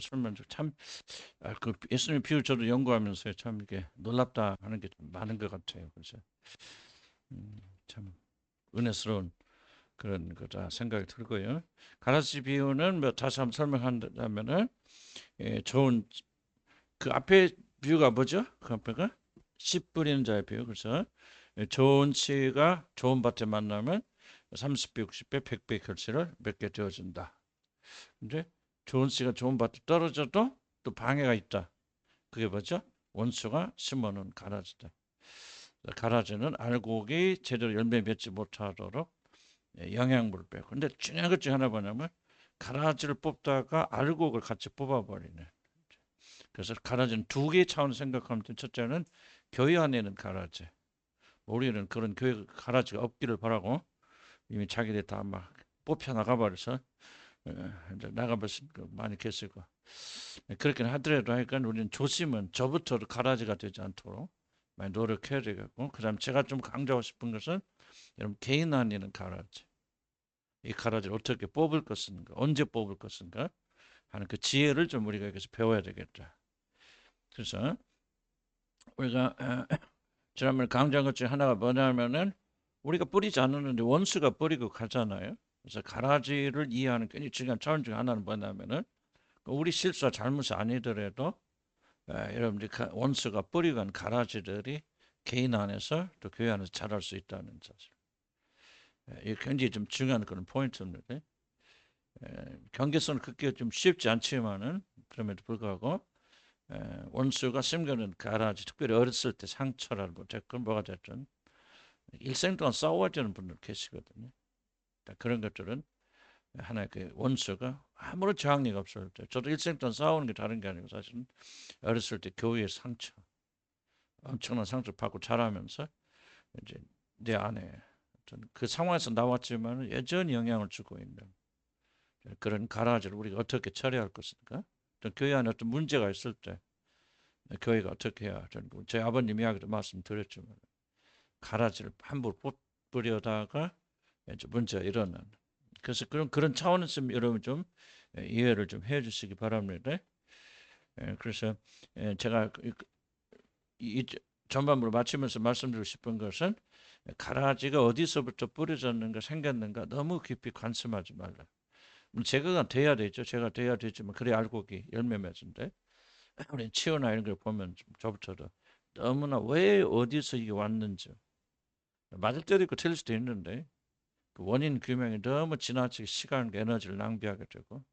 설명 참, 그 예수님 비유 저도 연구하면서 참 이게 놀랍다 하는 게 많은 것 같아요. 그래서 참 은혜스러운 그런 거다 생각이 들고요. 가라지 비유는 뭐 다시 한번 설명한다면은 좋은 그 앞에 비유가 뭐죠? 그 앞에가 씨 뿌리는 자의 비유. 그래서 좋은 씨가 좋은 밭에 만나면 30배, 60배, 100배 결실을 맺게 되어진다. 근데 좋은 씨가 좋은 밭에 떨어져도 또 방해가 있다. 그게 뭐죠? 원수가 심어놓은 가라지다. 가라지는 알곡이 제대로 열매 맺지 못하도록 영양분을 빼고. 근데 중요한 것 중에 하나 뭐냐면 가라지를 뽑다가 알곡을 같이 뽑아버리네. 그래서 가라지는 두 개의 차원 생각하면 돼. 첫째는 교회 안에 있는 가라지. 우리는 그런 교회 가라지가 없기를 바라고 이미 자기들이 다 막 뽑혀 나가버려서 이제 나가버린 많이 계시고 그렇긴 하더라도 하니까 우리는 조심은 저부터 가라지가 되지 않도록 많이 노력해야 되겠고 그다음 제가 좀 강조하고 싶은 것은 여러분 개인 안에 있는 가라지 이 가라지를 어떻게 뽑을 것인가 언제 뽑을 것인가 하는 그 지혜를 좀 우리가 여기서 배워야 되겠다. 그래서 우리가 지난번에 강조한 것 중에 하나가 뭐냐면은 우리가 뿌리지 않았는데 원수가 뿌리고 가잖아요. 그래서 가라지를 이해하는 굉장히 중요한 차원 중에 하나는 뭐냐면은 우리 실수와 잘못이 아니더라도 여러분들이 원수가 뿌리고 간 가라지들이 개인 안에서 또 교회 안에서 자랄 수 있다는 사실. 이게 굉장히 좀 중요한 그런 포인트입니다. 경계선은 그게 좀 쉽지 않지만은 그럼에도 불구하고 원수가 심겨놓은 가라지, 특별히 어렸을 때 상처라고 됐건 뭐가 됐든 일생 동안 싸워야 되는 분들 계시거든요. 그런 것들은 하나의 그 원수가 아무런 저항력이 없을 때 저도 일생 동안 싸우는 게 다른 게 아니고 사실은 어렸을 때 교회의 상처 엄청난 상처 받고 자라면서 이제 내 안에 어떤 그 상황에서 나왔지만 여전히 영향을 주고 있는 그런 가라지를 우리가 어떻게 처리할 것인가? 교회 안에 어떤 문제가 있을 때 교회가 어떻게 해야 저는 제 아버님 이야기도 말씀드렸지만 가라지를 함부로 뿌려다가 이제 문제가 일어나는. 그래서 그런 차원에서 여러분 좀 이해를 좀 해주시기 바랍니다. 그래서 제가 이 전반부를 마치면서 말씀드리고 싶은 것은 가라지가 어디서부터 뿌려졌는가 생겼는가 너무 깊이 관심하지 말라. 제거가 돼야 되죠. 제가 돼야 되지만 그래 알곡이 열매 맺은데 우리는 치유나 이런 걸 보면 저부터도 너무나 왜 어디서 이게 왔는지 맞을 때도 있고 틀릴 수도 있는데 그 원인 규명이 너무 지나치게 시간과 에너지를 낭비하게 되고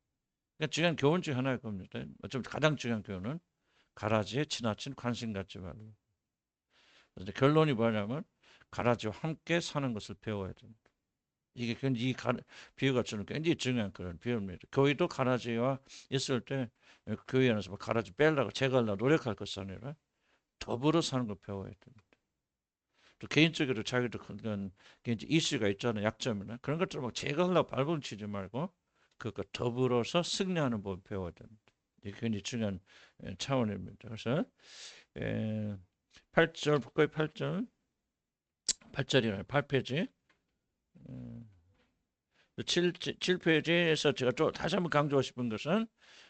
그러니까 중요한 교훈 중에 하나일 겁니다. 좀 가장 중요한 교훈은 가라지에 지나친 관심 갖지 말고 그래서 결론이 뭐냐면 가라지와 함께 사는 것을 배워야 됩니다. 이게 굉장히 비유가 저는 굉장히 중요한 그런 비유입니다. 교회도 가라지와 있을 때 교회 안에서 가라지 빼려고 제거하려고 노력할 것이 아니라 더불어 사는 걸 배워야 됩니다. 또 개인적으로 자기도 그런 이슈가 있잖아요. 약점이나 그런 것들 막 제거하려고 발버둥 치지 말고 그것과 더불어서 승리하는 법을 배워야 됩니다. 이게 굉장히 중요한 차원입니다. 그래서 8절 북거의 8절 8절이나 8페이지 7페이지에서 제가 또 다시 한번 강조하고 싶은 것은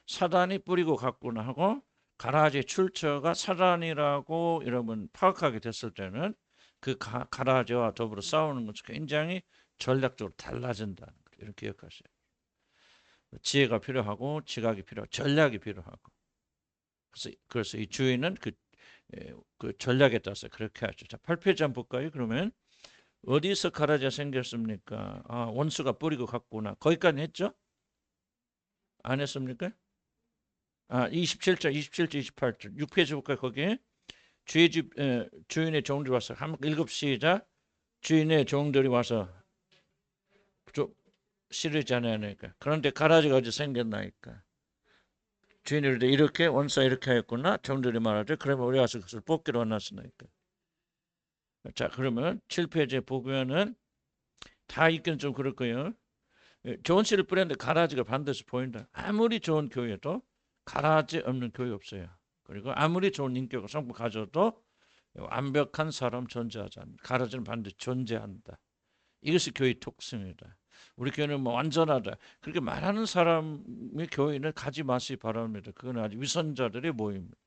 사단이 뿌리고 갔구나 하고 가라지 출처가 사단이라고 여러분 파악하게 됐을 때는 그 가라지와 더불어 싸우는 것이 굉장히 전략적으로 달라진다는 거 이렇게 기억하세요. 지혜가 필요하고 지각이 필요하고 전략이 필요하고 그래서 이 주인은 그 전략에 따라서 그렇게 하죠. 자, 8페이지 한번 볼까요? 그러면 어디서 가라지가 생겼습니까? 아, 원수가 뿌리고 갔구나. 거기까지 했죠? 안 했습니까? 아, 27절, 27절, 28절. 6페이지 볼까요? 거기 주인의 종들이 와서 한번 읽읍 시작. 주인의 종들이 와서 싫으지 않으니까. 그런데 가라지가 어디 생겼나니까. 주인이 이렇게 원수가 이렇게 했구나. 종들이 말하죠. 그러면 우리 와서 그것을 뽑기로 해놨으니까. 자, 그러면 7페이지에 보면은 다 읽기는 좀 그럴 거예요. 좋은 씨를 뿌렸는데 가라지가 반드시 보인다. 아무리 좋은 교회도 가라지 없는 교회 없어요. 그리고 아무리 좋은 인격과 성품 가져도 완벽한 사람 존재하지 않는다. 가라지는 반드시 존재한다. 이것이 교회 특성이다. 우리 교회는 뭐 완전하다. 그렇게 말하는 사람의 교회는 가지 마시기 바랍니다. 그건 아주 위선자들의 모임입니다.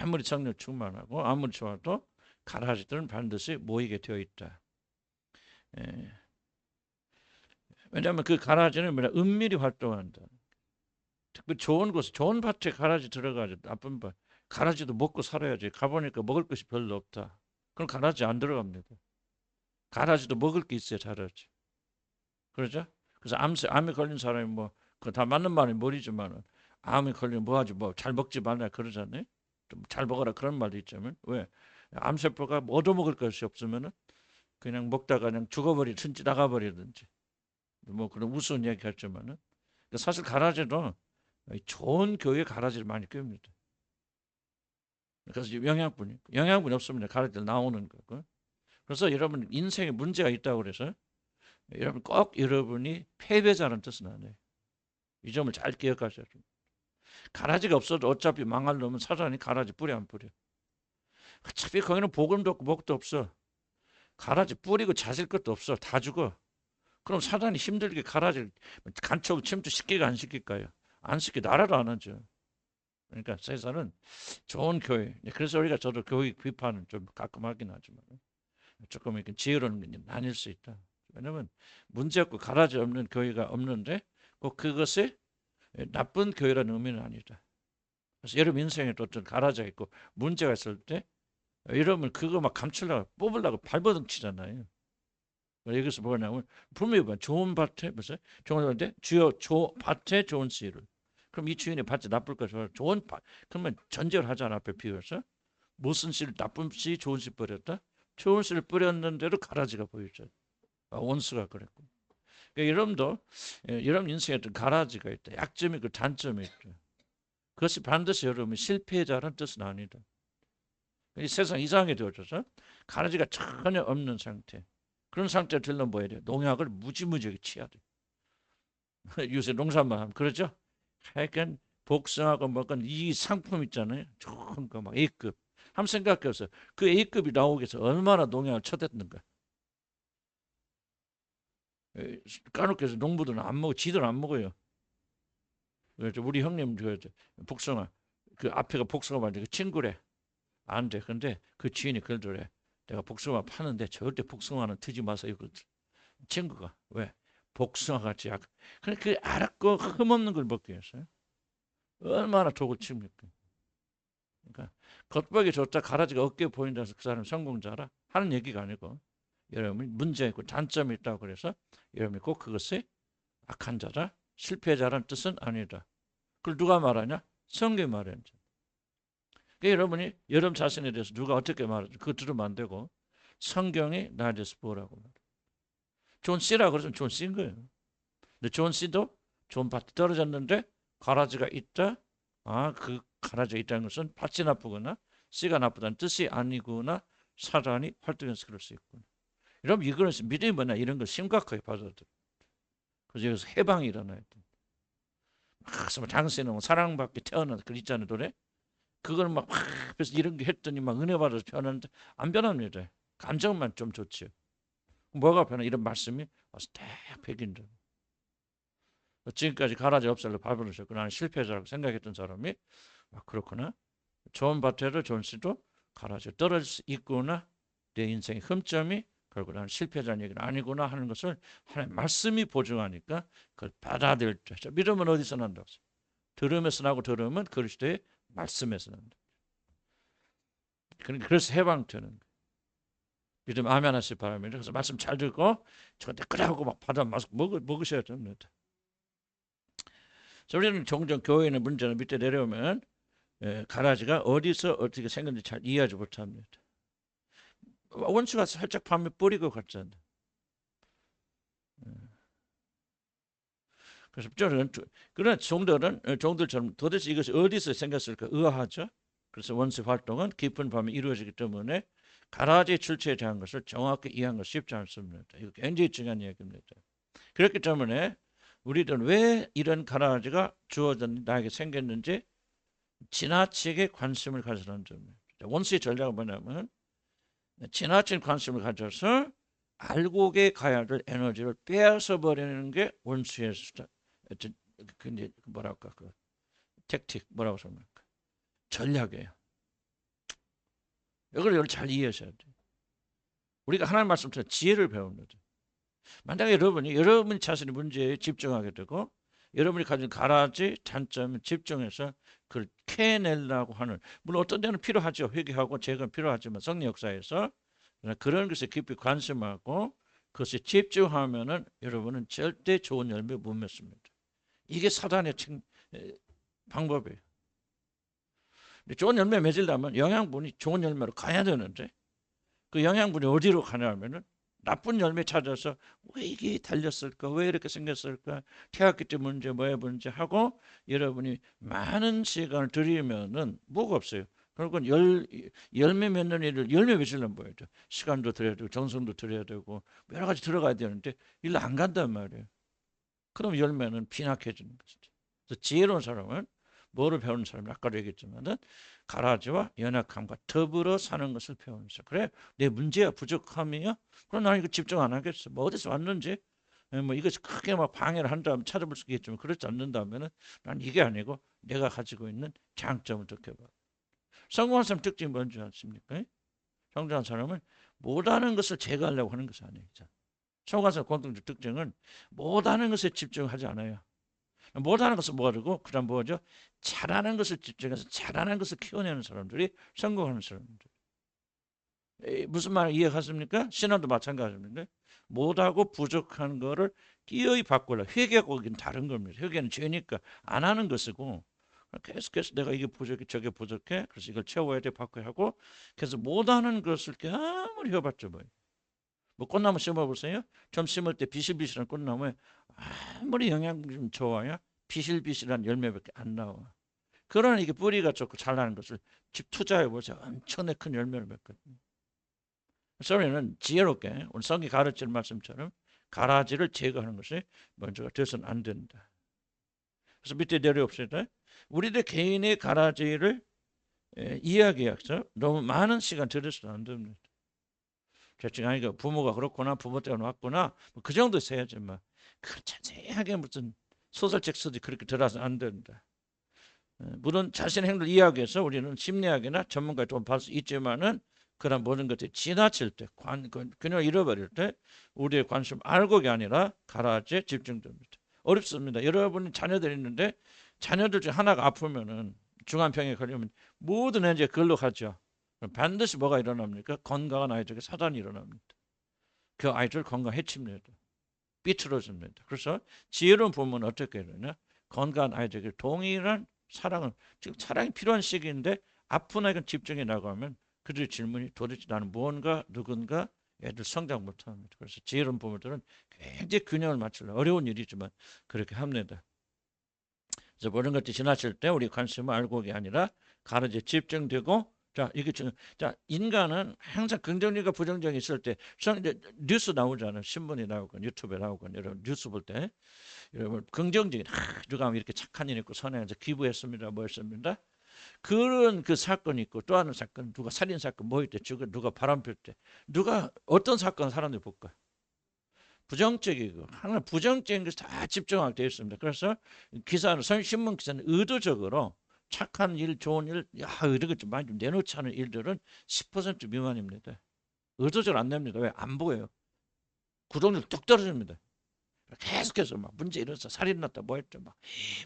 아무리 성령 충만하고 아무리 좋아도 가라지들은 반드시 모이게 되어 있다. 예. 왜냐하면 그 가라지는 뭐냐, 은밀히 활동한다. 특히 좋은 곳, 좋은 밭에 가라지 들어가지, 나쁜 밭. 가라지도 먹고 살아야지. 가보니까 먹을 것이 별로 없다. 그럼 가라지 안 들어갑니다. 가라지도 먹을 게 있어야 자라지. 그러죠? 그래서 암에 걸린 사람이 뭐, 그 다 맞는 말이 머리지만은, 암에 걸리면 뭐 하지, 뭐, 잘 먹지 말라 그러잖아요? 좀 잘 먹어라 그런 말도 있자면, 왜? 암세포가 뭐 얻어먹을 것이 없으면은, 그냥 먹다가 그냥 죽어버리든지 나가버리든지, 뭐 그런 우스운 얘기 했지만은, 사실 가라지도 좋은 교회 가라지를 많이 낍니다. 그래서 영양분이 없으면 가라지들 나오는 거고. 그래서 여러분 인생에 문제가 있다고 그래서 여러분 꼭 여러분이 패배자라는 뜻은 아니에요. 이 점을 잘 기억하셔야 됩니다. 가라지가 없어도 어차피 망할 놈은 사단이 가라지 뿌리 안 뿌려. 어차피 거기는 복음도 없고 복도 없어. 가라지 뿌리고 찾을 것도 없어. 다 죽어. 그럼 사단이 힘들게 가라지를 간척 침투 시키게 안 시킬까요? 안 시키 나라도 안 하죠. 그러니까 세상은 좋은 교회. 그래서 우리가 저도 교회 비판은 좀 가끔 하긴 하지만 조금 이렇게 지혜로운 나뉠 수 있다. 왜냐하면 문제 없고 가라지 없는 교회가 없는데 꼭 그것이 나쁜 교회라는 의미는 아니다. 그래서 여러분 인생에 또 어떤 가라지가 있고 문제가 있을 때 여러분 그거 막 감추려고 뽑으려고 발버둥 치잖아요. 여기서 뭐냐면 분명히 좋은 밭에 무슨 좋은 밭에 주여 밭에 좋은 씨를. 그럼 이 주인의 밭이 나쁠 것이라 좋은 밭. 그러면 전제를 하잖아 앞에 비워서 무슨 씨를 나쁜 씨 좋은 씨 뿌렸다. 좋은 씨를 뿌렸는데도 가라지가 보이죠. 원수가 그랬고. 그러니까 여러분도 여러분 인생에 어떤 가라지가 있다. 약점이 그 단점이 있다. 그것이 반드시 여러분이 실패자라는 뜻은 아니다. 이 세상 이상하게 되어져서 가라지가 전혀 없는 상태. 그런 상태를 들면 뭐 해야 돼요? 농약을 무지무지하게 치야 돼요. 요새 농사만 하면 그러죠? 하여간 복숭아하고 뭐건 이 상품 있잖아요. 좋은 거 막 A급. 한번 생각해보세요. 그 A급이 나오기 위해서 얼마나 농약을 쳐댔는가. 까놓고 해서 농부들은 안 먹어. 지들 안 먹어요. 우리 형님 그 복숭아 그 앞에가 복숭아 맞아. 그 친구래. 안 돼. 근데 그 주인이 그러더래. 내가 복숭아 파는데 절대 복숭아는 드지 마세요. 그 친구가 왜? 복숭아 같이 약. 그 알았고 흠없는 걸 먹기 위해서 얼마나 독을 칩니까? 그러니까 겉보기 좋다 가라지가 어깨에 보인다 해서 그 사람 성공자라 하는 얘기가 아니고 여러분이 문제 있고 단점이 있다고 그래서 여러분이 꼭 그것이 악한 자라 실패자라는 뜻은 아니다. 그걸 누가 말하냐? 성경이 말하는 자. 그러니까 여러분이 여러분 자신에 대해서 누가 어떻게 말하죠? 그거 들으면 안 되고 성경이 나에 대해서 뭐라고 말해. 존 C라고 그러면 존 C인 거예요. 근데 존 C도 좋은 밭이 떨어졌는데 가라지가 있다. 아, 그 가라지가 있다는 것은 밭이 나쁘거나 C가 나쁘다는 뜻이 아니구나. 사단이 활동해서 그럴 수 있구나. 여러분 이거는 믿음이 뭐냐 이런 걸 심각하게 받아들여. 그래서 여기서 해방이 일어나야 돼. 막 당신은 사랑받게 태어난 그 있잖아요 노래. 그걸 막 그래서 이런 게 했더니 막 은혜 받아서 변하는데 안 변합니다. 감정만 좀 좋죠. 뭐가 변해? 이런 말씀이 와서 딱 배긴다. 지금까지 가라지 없애려 발버둥쳤고 나는 실패자라고 생각했던 사람이 아, 그렇구나. 좋은 밭에도 존 씨도 가라지 떨어질 수 있구나. 내 인생의 흠점이 결국 나는 실패자는 얘기는 아니구나 하는 것을 하나님 말씀이 보증하니까 그걸 받아들일 때 믿음은 어디서 난다고? 들음에서 나고 들음은 그리스도의 말씀에서 난다. 그래서 해방되는 거예요. 믿음 아멘 하시기 바랍니다. 그래서 말씀 잘 듣고 저한테 끓여고 막 받아 먹으셔야 됩니다. 우리는 종종 교회의 문제는 밑에 내려오면 가라지가 어디서 어떻게 생겼는지 잘 이해하지 못합니다. 원수가 살짝 밤에 뿌리고 갔잖아요. 그래서 그런 종들처럼 도대체 이것이 어디서 생겼을까 의아하죠. 그래서 원수 활동은 깊은 밤에 이루어지기 때문에 가라지 출처에 대한 것을 정확히 이해하는 것이 쉽지 않습니다. 이거 굉장히 중요한 얘기입니다. 그렇기 때문에 우리들은 왜 이런 가라지가 주어졌는지 나에게 생겼는지 지나치게 관심을 가지는 점입니다. 원수의 전략은 뭐냐면 지나친 관심을 가져서 알곡에 가야 될 에너지를 빼앗아 버리는 게 원수의 그 이제 뭐랄까 그 택틱 뭐라고 설명할까 전략이에요. 이걸 잘 이해하셔야 돼요. 우리가 하나님 말씀처럼 지혜를 배우는 거죠. 만약에 여러분 자신의 문제에 집중하게 되고 여러분이 가진 가라지 단점에 집중해서 그걸 캐내려고 하는, 물론 어떤 데는 필요하죠. 회개하고 제건 필요하지만 성령 역사에서 그런 것에 깊이 관심하고 그것에 집중하면은 여러분은 절대 좋은 열매 못 맺습니다. 이게 사단의 방법이에요. 좋은 열매 맺으려면 영양분이 좋은 열매로 가야 되는데 그 영양분이 어디로 가냐면은 나쁜 열매 찾아서 왜 이게 달렸을까? 왜 이렇게 생겼을까? 태학기 때 문제, 뭐의 문제 하고 여러분이 많은 시간을 들이면은 뭐가 없어요. 결국은 열매 맺는 일을 열매 맺으려면 뭐예요? 시간도 들여야 되고 정성도 들여야 되고 여러 가지 들어가야 되는데 일 안 간단 말이에요. 그럼 열매는 빈약해지는 것이죠. 그래서 지혜로운 사람은 뭐를 배우는 사람이 아까도 얘기했지만은 가라지와 연약함과 더불어 사는 것을 배우면서 그래 내 문제야 부족함이야 그럼 나 이거 집중 안 하겠어 뭐 어디서 왔는지 뭐 이것이 크게 막 방해를 한다면 찾아볼 수 있겠지만 그렇지 않는다면은 난 이게 아니고 내가 가지고 있는 장점을 느껴봐. 성공한 사람 특징이 뭔지 아십니까? 성공한 사람은 못하는 것을 제거하려고 하는 것이 아니에요. 성공한 사람 공통적 특징은 못하는 것에 집중하지 않아요. 못하는 것을 모르고 그다음 뭐죠? 잘하는 것을 집중해서 잘하는 것을 키워내는 사람들이 성공하는 사람들. 무슨 말 이해하십니까? 신앙도 마찬가지인데 못하고 부족한 거를 기어이 바꾸려. 회개하고 다른 겁니다. 회개는 죄니까 안 하는 것이고 계속해서 내가 이게 부족해 저게 부족해 그래서 이걸 채워야 돼 바꿔야 하고 그래서 못하는 것을 아무리 해봤자 뭐 꽃나무 심어보세요. 좀 심을 때 비실비실한 꽃나무에 아무리 영양분이 좀 좋아야 비실비실한 열매밖에 안 나와. 그러나 이게 뿌리가 좋고 잘 나는 것을 집 투자해보자 엄청나게 큰 열매를 맺거든요. 그래서 우리는 지혜롭게 오늘 성경이 가르치는 말씀처럼 가라지를 제거하는 것이 먼저가 되어서는 안 된다. 그래서 밑에 내려옵시다. 우리들 개인의 가라지를 이야기해서 너무 많은 시간 들여서는 안 됩니다. 아니까 부모가 그렇구나 부모 때문에 왔구나 그 정도 써야지만 그 자세하게 무슨 소설책 쓰듯이 그렇게 들어서 안 된다. 물론 자신의 행동을 이야기해서 우리는 심리학이나 전문가에 좀 볼 수 있지만은 그런 모든 것들이 지나칠 때 균형을 잃어버릴 때 우리의 관심 알곡이 아니라 가라지에 집중됩니다. 어렵습니다. 여러분 자녀들 있는데 자녀들 중 하나가 아프면은 중환병에 걸리면 모든 에너지가 그걸로 가죠. 반드시 뭐가 일어납니까? 건강한 아이들에게 사단이 일어납니다. 그 아이들 건강 해칩니다. 삐뚤어집니다. 그래서 지혜로운 부모는 어떻게 되냐? 건강한 아이들에게 동일한 사랑을 지금 사랑이 필요한 시기인데 아픈 아이가 집중해 나가면 그들의 질문이 도대체 나는 무언가 누군가 애들 성장 못합니다. 그래서 지혜로운 부모들은 굉장히 균형을 맞추려 어려운 일이지만 그렇게 합니다. 그래서 모든 것들이 지나칠 때 우리 관심은 알곡이 아니라 가라지에 집중되고 자 이게 자 인간은 항상 긍정적이고 부정적이 있을 때 뉴스 나오잖아요. 신문이 나오건 유튜브에 나오건 여러분 뉴스 볼 때 여러분 긍정적인 누가 이렇게 착한 일 있고 선행해서 기부했습니다. 뭐 했습니다. 그런 그 사건이 있고 또 하는 사건 누가 살인 사건 뭐 있대 죽은 누가 바람 필 때 누가 어떤 사건 사람들이 볼까 부정적이고 항상 부정적인 것이 다 집중하게 되어 있습니다. 그래서 기사는 신문 기사는 의도적으로 착한 일, 좋은 일, 이런 좀 많이 좀 내놓지 않은 일들은 10% 미만입니다. 의도적으로 안 냅니다. 왜? 안 보여요. 구독률 뚝 떨어집니다. 계속해서 막 문제 일어나서 살인 났다 뭐 했죠 막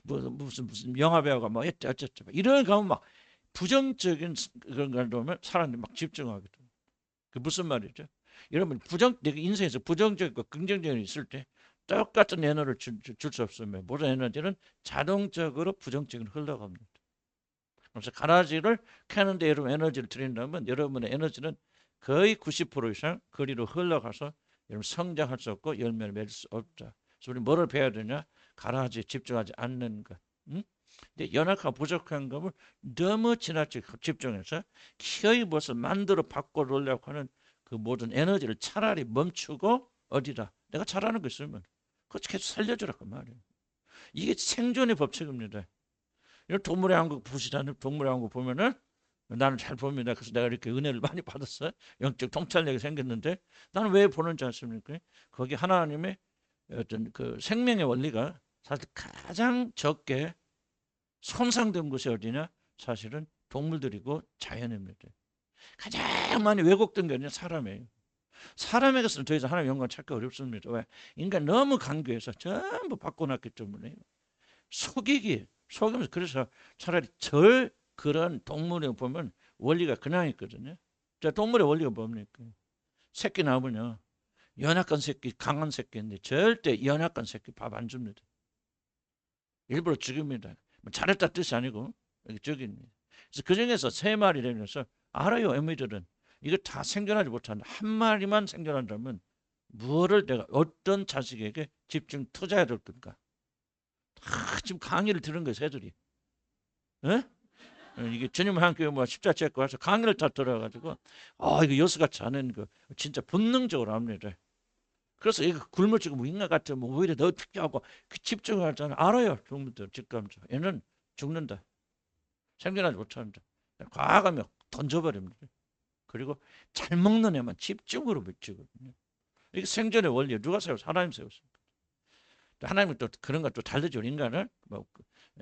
무슨 영화 배우가 뭐 했죠 어쨌죠 이런 거 하면 막 부정적인 그런 걸 보면 사람들이 막 집중하게 돼요. 그 무슨 말이죠? 여러분 내가 인생에서 부정적이고 긍정적인 있을 때 똑같은 에너지를 줄 수 없으면 모든 에너지는 자동적으로 부정적으로 흘러갑니다. 그래서 가라지를 캐는데 여러분 에너지를 드린다면 여러분의 에너지는 거의 90% 이상 거리로 흘러가서 여러분 성장할 수 없고 열매를 맺을 수 없다. 그래서 우리 뭐를 배워야 되냐? 가라지에 집중하지 않는 것. 응? 근데 연약하고 부족한 것을 너무 지나치게 집중해서 기어이 무엇을 만들어 바꿔놓으려고 하는 그 모든 에너지를 차라리 멈추고 어디다 내가 잘하는 거 있으면 그거 계속 살려주라 그 말이에요. 이게 생존의 법칙입니다. 동물의 왕국 보시잖아요. 동물의 왕국 보면은 나는 잘 봅니다. 그래서 내가 이렇게 은혜를 많이 받았어요. 영적 통찰력이 생겼는데 나는 왜 보는지 아십니까? 거기 하나님의 어떤 그 생명의 원리가 사실 가장 적게 손상된 것이 어디냐? 사실은 동물들이고 자연입니다. 가장 많이 왜곡된 게 아니라 사람이에요. 사람에게서는 더 이상 하나님의 영광을 찾기 어렵습니다. 왜? 인간 너무 간교해서 전부 바꿔놨기 때문에 속이면서 그래서 차라리 그런 동물에 보면 원리가 그냥 있거든요. 자, 동물의 원리가 뭡니까? 새끼 낳으면요. 연약한 새끼, 강한 새끼인데 절대 연약한 새끼 밥 안 줍니다. 일부러 죽입니다. 잘했다 뜻이 아니고 죽입니다. 그래서 그 중에서 3마리라면서 알아요. 애미들은 이거 다 생존하지 못한다. 한 마리만 생존한다면 무엇을 내가 어떤 자식에게 집중 투자해야 될 건가? 지금 강의를 들은 거예요. 새들이. 에? 이게 주님 한교회 뭐 십자 찍고 와서 강의를 다 들어가지고 이거 여수같이 하는 거 진짜 본능적으로 합니다. 그래서 이거 굶어 죽으면 인간 같으면 오히려 더 특별하고 집중하잖아. 알아요. 동물들 직감적. 얘는 죽는다. 생존하지 못한다. 과감하게 던져버립니다. 그리고 잘 먹는 애만 집중으로 미치거든요. 이게 생존의 원리에 누가 세웠어? 하나님 세웠습니다. 하나님은 또 그런 것도 다르죠. 인간을 뭐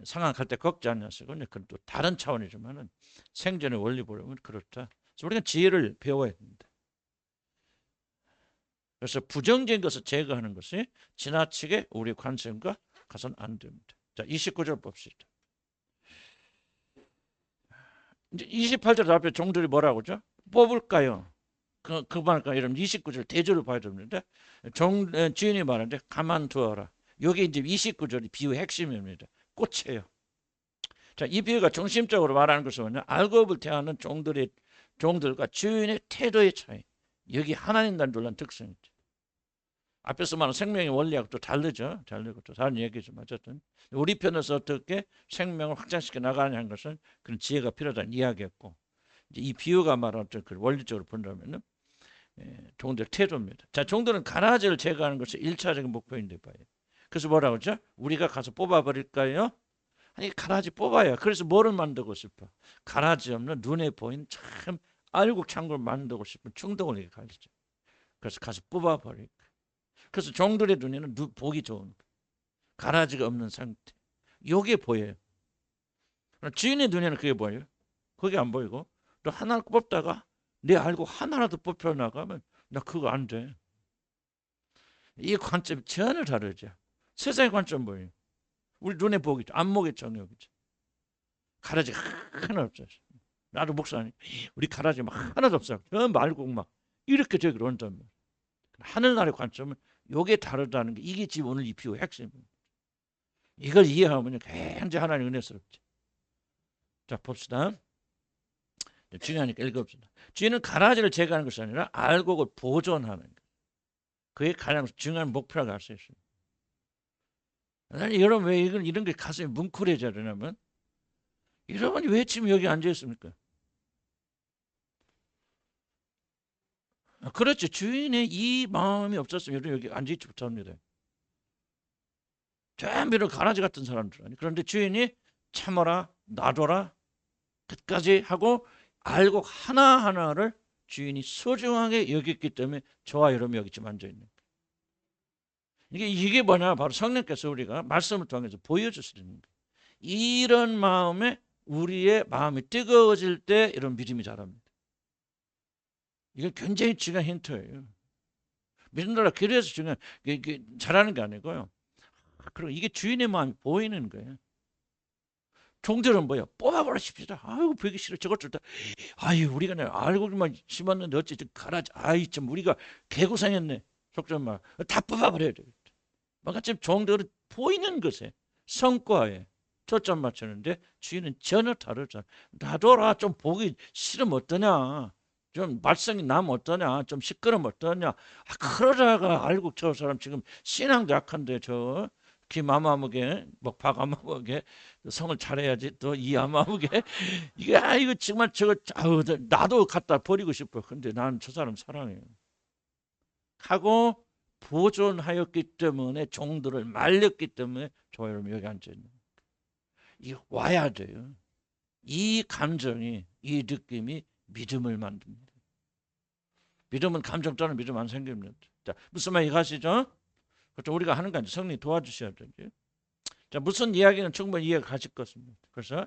상황할 때 걱정 안 하시고 그건 또 다른 차원이지만은 생존의 원리 보려면 그렇다. 그래서 우리가 지혜를 배워야 됩니다. 그래서 부정적인 것을 제거하는 것이 지나치게 우리 관심과 가서는 안 됩니다. 자, 29절 봅시다. 이제 28절 앞에 종들이 뭐라고 하죠? 뽑을까요? 그만할까? 이런 29절 대조를 봐야 됩니다. 주인이 말하는데 가만두어라. 여기 이제 29절이 비유의 핵심입니다. 꽃이에요. 자, 이 비유가 중심적으로 말하는 것은 알곡을 대하는 종들과 주인의 태도의 차이. 여기 하나님과는 놀란 특성이죠. 앞에서 말한 생명의 원리하고 또 다르죠. 다르고 또 다른 얘기죠. 어쨌든 우리 편에서 어떻게 생명을 확장시켜 나가냐는 것은 그런 지혜가 필요하다는 이야기였고, 이제 이 비유가 말하는 그 원리적으로 본다면은 종들 태도입니다. 자, 종들은 가라지를 제거하는 것이 1차적인 목표인데 봐요. 그래서 뭐라고 하죠? 우리가 가서 뽑아버릴까요? 아니, 가라지 뽑아야. 그래서 뭐를 만들고 싶어? 가라지 없는 눈에 보이는 참 알곡 창고를 만들고 싶은 충동을 이렇게 가지죠. 그래서 가서 뽑아버릴까. 그래서 종들의 눈에는 보기 좋은 가라지가 없는 상태. 요게 보여요. 주인의 눈에는 그게 보여요. 그게 안 보이고 또 하나를 뽑다가 내 알고 하나라도 뽑혀 나가면 나 그거 안 돼. 이 관점이 전혀 다르죠. 세상의 관점 뭐예요? 우리 눈에 보기죠. 안목의 정욕이죠. 가라지 하나 없어요. 나도 목사님 우리 가라지 막 하나도 없어요. 전부 알고 막 이렇게 저기 온단 말이에요. 하늘나라의 관점은 요게 다르다는 게 이게 지금 오늘 이 비유의 핵심입니다. 이걸 이해하면 굉장히 하나님 은혜스럽죠. 자, 봅시다. 중요하니까 읽어봅시다. 주인은 가라지를 제거하는 것이 아니라 알곡을 보존하는 것. 그게 가장 중요한 목표라고 할 수 있습니다. 여러분 왜 이런 게 가슴이 뭉클해져 그러냐면 여러분이 왜 지금 여기 앉아 있습니까? 그렇죠. 주인의 이 마음이 없었으면 여기 앉아 있지 못합니다. 전부 가라지 같은 사람들. 그런데 주인이 참아라, 놔둬라, 끝까지 하고 알곡 하나하나를 주인이 소중하게 여겼기 때문에 저와 여러분이 여기 지금 앉아 있는 거예요. 이게 뭐냐? 바로 성령께서 우리가 말씀을 통해서 보여주시는 거예요. 이런 마음에 우리의 마음이 뜨거워질 때 이런 믿음이 자랍니다. 이건 굉장히 중요한 힌트예요. 믿음들아 그래서 중요한 이게 잘하는 게 아니고요. 그리고 이게 주인의 마음이 보이는 거예요. 종들은 뭐야? 뽑아버리십시다. 아이고 보기 싫어. 저것들 다. 아유 우리가 알고만 심었는데 어찌 가라지. 아이 참 우리가 개고생했네. 속전 말. 다 뽑아버려야 돼. 뭔가 지금 종들은 보이는 것에 성과에 초점 맞추는데 주인은 전혀 다르잖아. 놔둬라. 좀 보기 싫으면 어떠냐. 좀 말썽이 나면 어떠냐. 좀 시끄러우면 어떠냐. 그러다가 알고 저 사람 지금 신앙도 약한데 저 김아마무게 박아마무게 성을 잘해야지 또 이 아마무게 이게 이거 정말 저거 나도 갖다 버리고 싶어. 근데 나는 저 사람 사랑해요. 하고 보존하였기 때문에 종들을 말렸기 때문에 저와 여러분 여기 앉아 있는 이게 와야 돼요. 이 감정이, 이 느낌이 믿음을 만듭니다. 믿음은 감정 따라 믿음 안 생깁니다. 자, 무슨 말 이해가시죠? 그렇죠. 우리가 하는 거 아니죠. 성령이 도와주셔야 되죠. 자, 무슨 이야기는 충분히 이해가 가실 것입니다. 그래서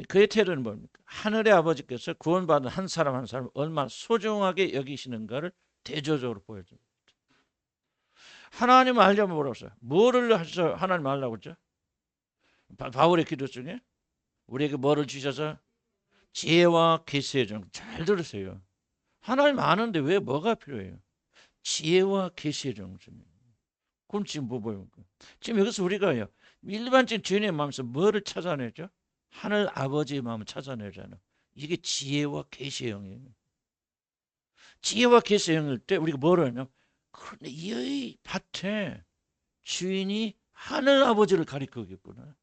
그의 태도는 뭡니까? 하늘의 아버지께서 구원받은 한 사람 한 사람을 얼마나 소중하게 여기시는가를 대조적으로 보여줍니다. 하나님을 알려면 뭐라고 써요? 뭐를 하셔서 하나님 알라고 했죠? 바울의 기도 중에 우리에게 뭐를 주셔서 지혜와 계시의 정. 잘 들으세요. 하나님 아는데 왜 뭐가 필요해요? 지혜와 계시의 정수입니다. 그럼 지금 뭐 보입니까? 지금 여기서 우리가요, 일반적인 주인의 마음에서 뭐를 찾아내죠? 하늘 아버지의 마음을 찾아내잖아요. 이게 지혜와 계시의 영이에요. 지혜와 계시의 영일 때 우리가 뭐를 하냐? 그런데 이 밭에 주인이 하늘 아버지를 가리키겠구나.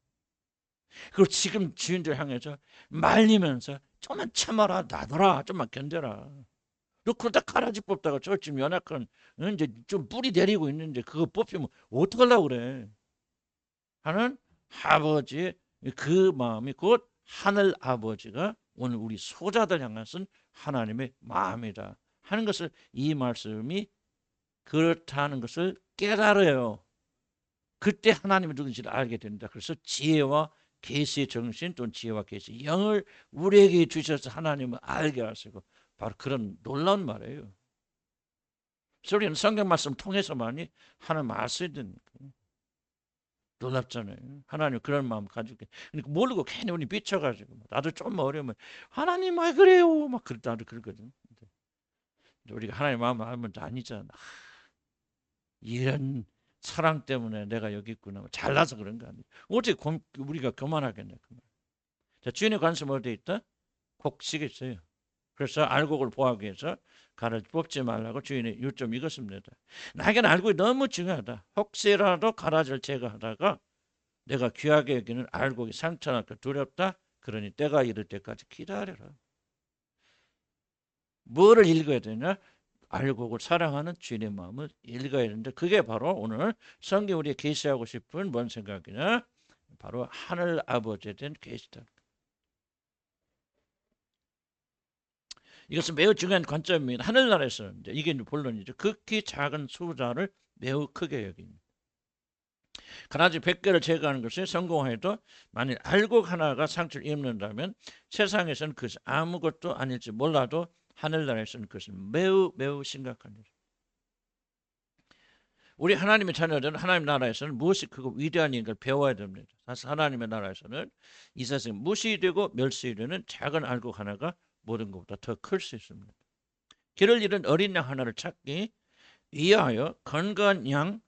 그리고 지금 주인들 향해서 말리면서 좀만 참아라, 놔둬라, 좀만 견뎌라. 너 그러다 가라지 뽑다가 저 지금 연약한 이제 좀 뿌리 내리고 있는데 그거 뽑히면 어떡하려고 그래? 하는 아버지의 그 마음이 곧 하늘 아버지가 오늘 우리 소자들 향해서는 하나님의 마음이다 하는 것을 이 말씀이 그렇다는 것을 깨달아요. 그때 하나님이 누군지를 알게 된다. 그래서 지혜와 계시의 정신 또는 지혜와 계시의 영을 우리에게 주셔서 하나님을 알게 하시고 바로 그런 놀라운 말이에요. 그래서 우리는 성경 말씀 통해서만이 하나님 알 수 있는 놀랍잖아요. 하나님 그런 마음 가지고 그러니까 모르고 괜히 우리 미쳐가지고 나도 좀 어려우면 하나님 왜 그래요? 막 나도 그러거든. 우리가 하나님 마음을 알면 아니잖아. 이런 사랑 때문에 내가 여기 있구나. 잘나서 그런 거 아니에요. 어떻게 우리가 교만하겠냐. 자, 주인의 관심 어디에 있다? 곡식에 있어요. 그래서 알곡을 보호하기 위해서 가라지 뽑지 말라고 주인의 요점 이것입니다. 나에게는 알곡이 너무 중요하다. 혹시라도 가라지를 제거하다가 내가 귀하게 여기는 알곡이 상처날까 두렵다. 그러니 때가 이를 때까지 기다려라. 뭐를 읽어야 되냐? 알곡을 사랑하는 주인의 마음을 읽어야 되는데 그게 바로 오늘 성경 우리에 계시하고 싶은 뭔 생각이냐? 바로 하늘 아버지에 대한 계시다. 이것은 매우 중요한 관점입니다. 하늘나라에서 이게 본론이죠. 극히 작은 숫자를 매우 크게 여깁니다. 가라지 100개를 제거하는 것이 성공해도 만일 알곡 하나가 상처를 입는다면 세상에서는 그것이 아무것도 아닐지 몰라도 하늘나라에서는 그것은 매우 매우 심각한 일. 우리 하나님의 자녀들은 하나님 나라에서는 무엇이 크고 위대한 일을 배워야 됩니다. 사실 하나님의 나라에서는 이 세상에 무시되고 멸시되는 작은 알곡 하나가 모든 것보다 더 클 수 있습니다. 길을 잃은 어린 양 하나를 찾기 위하여 건강한 양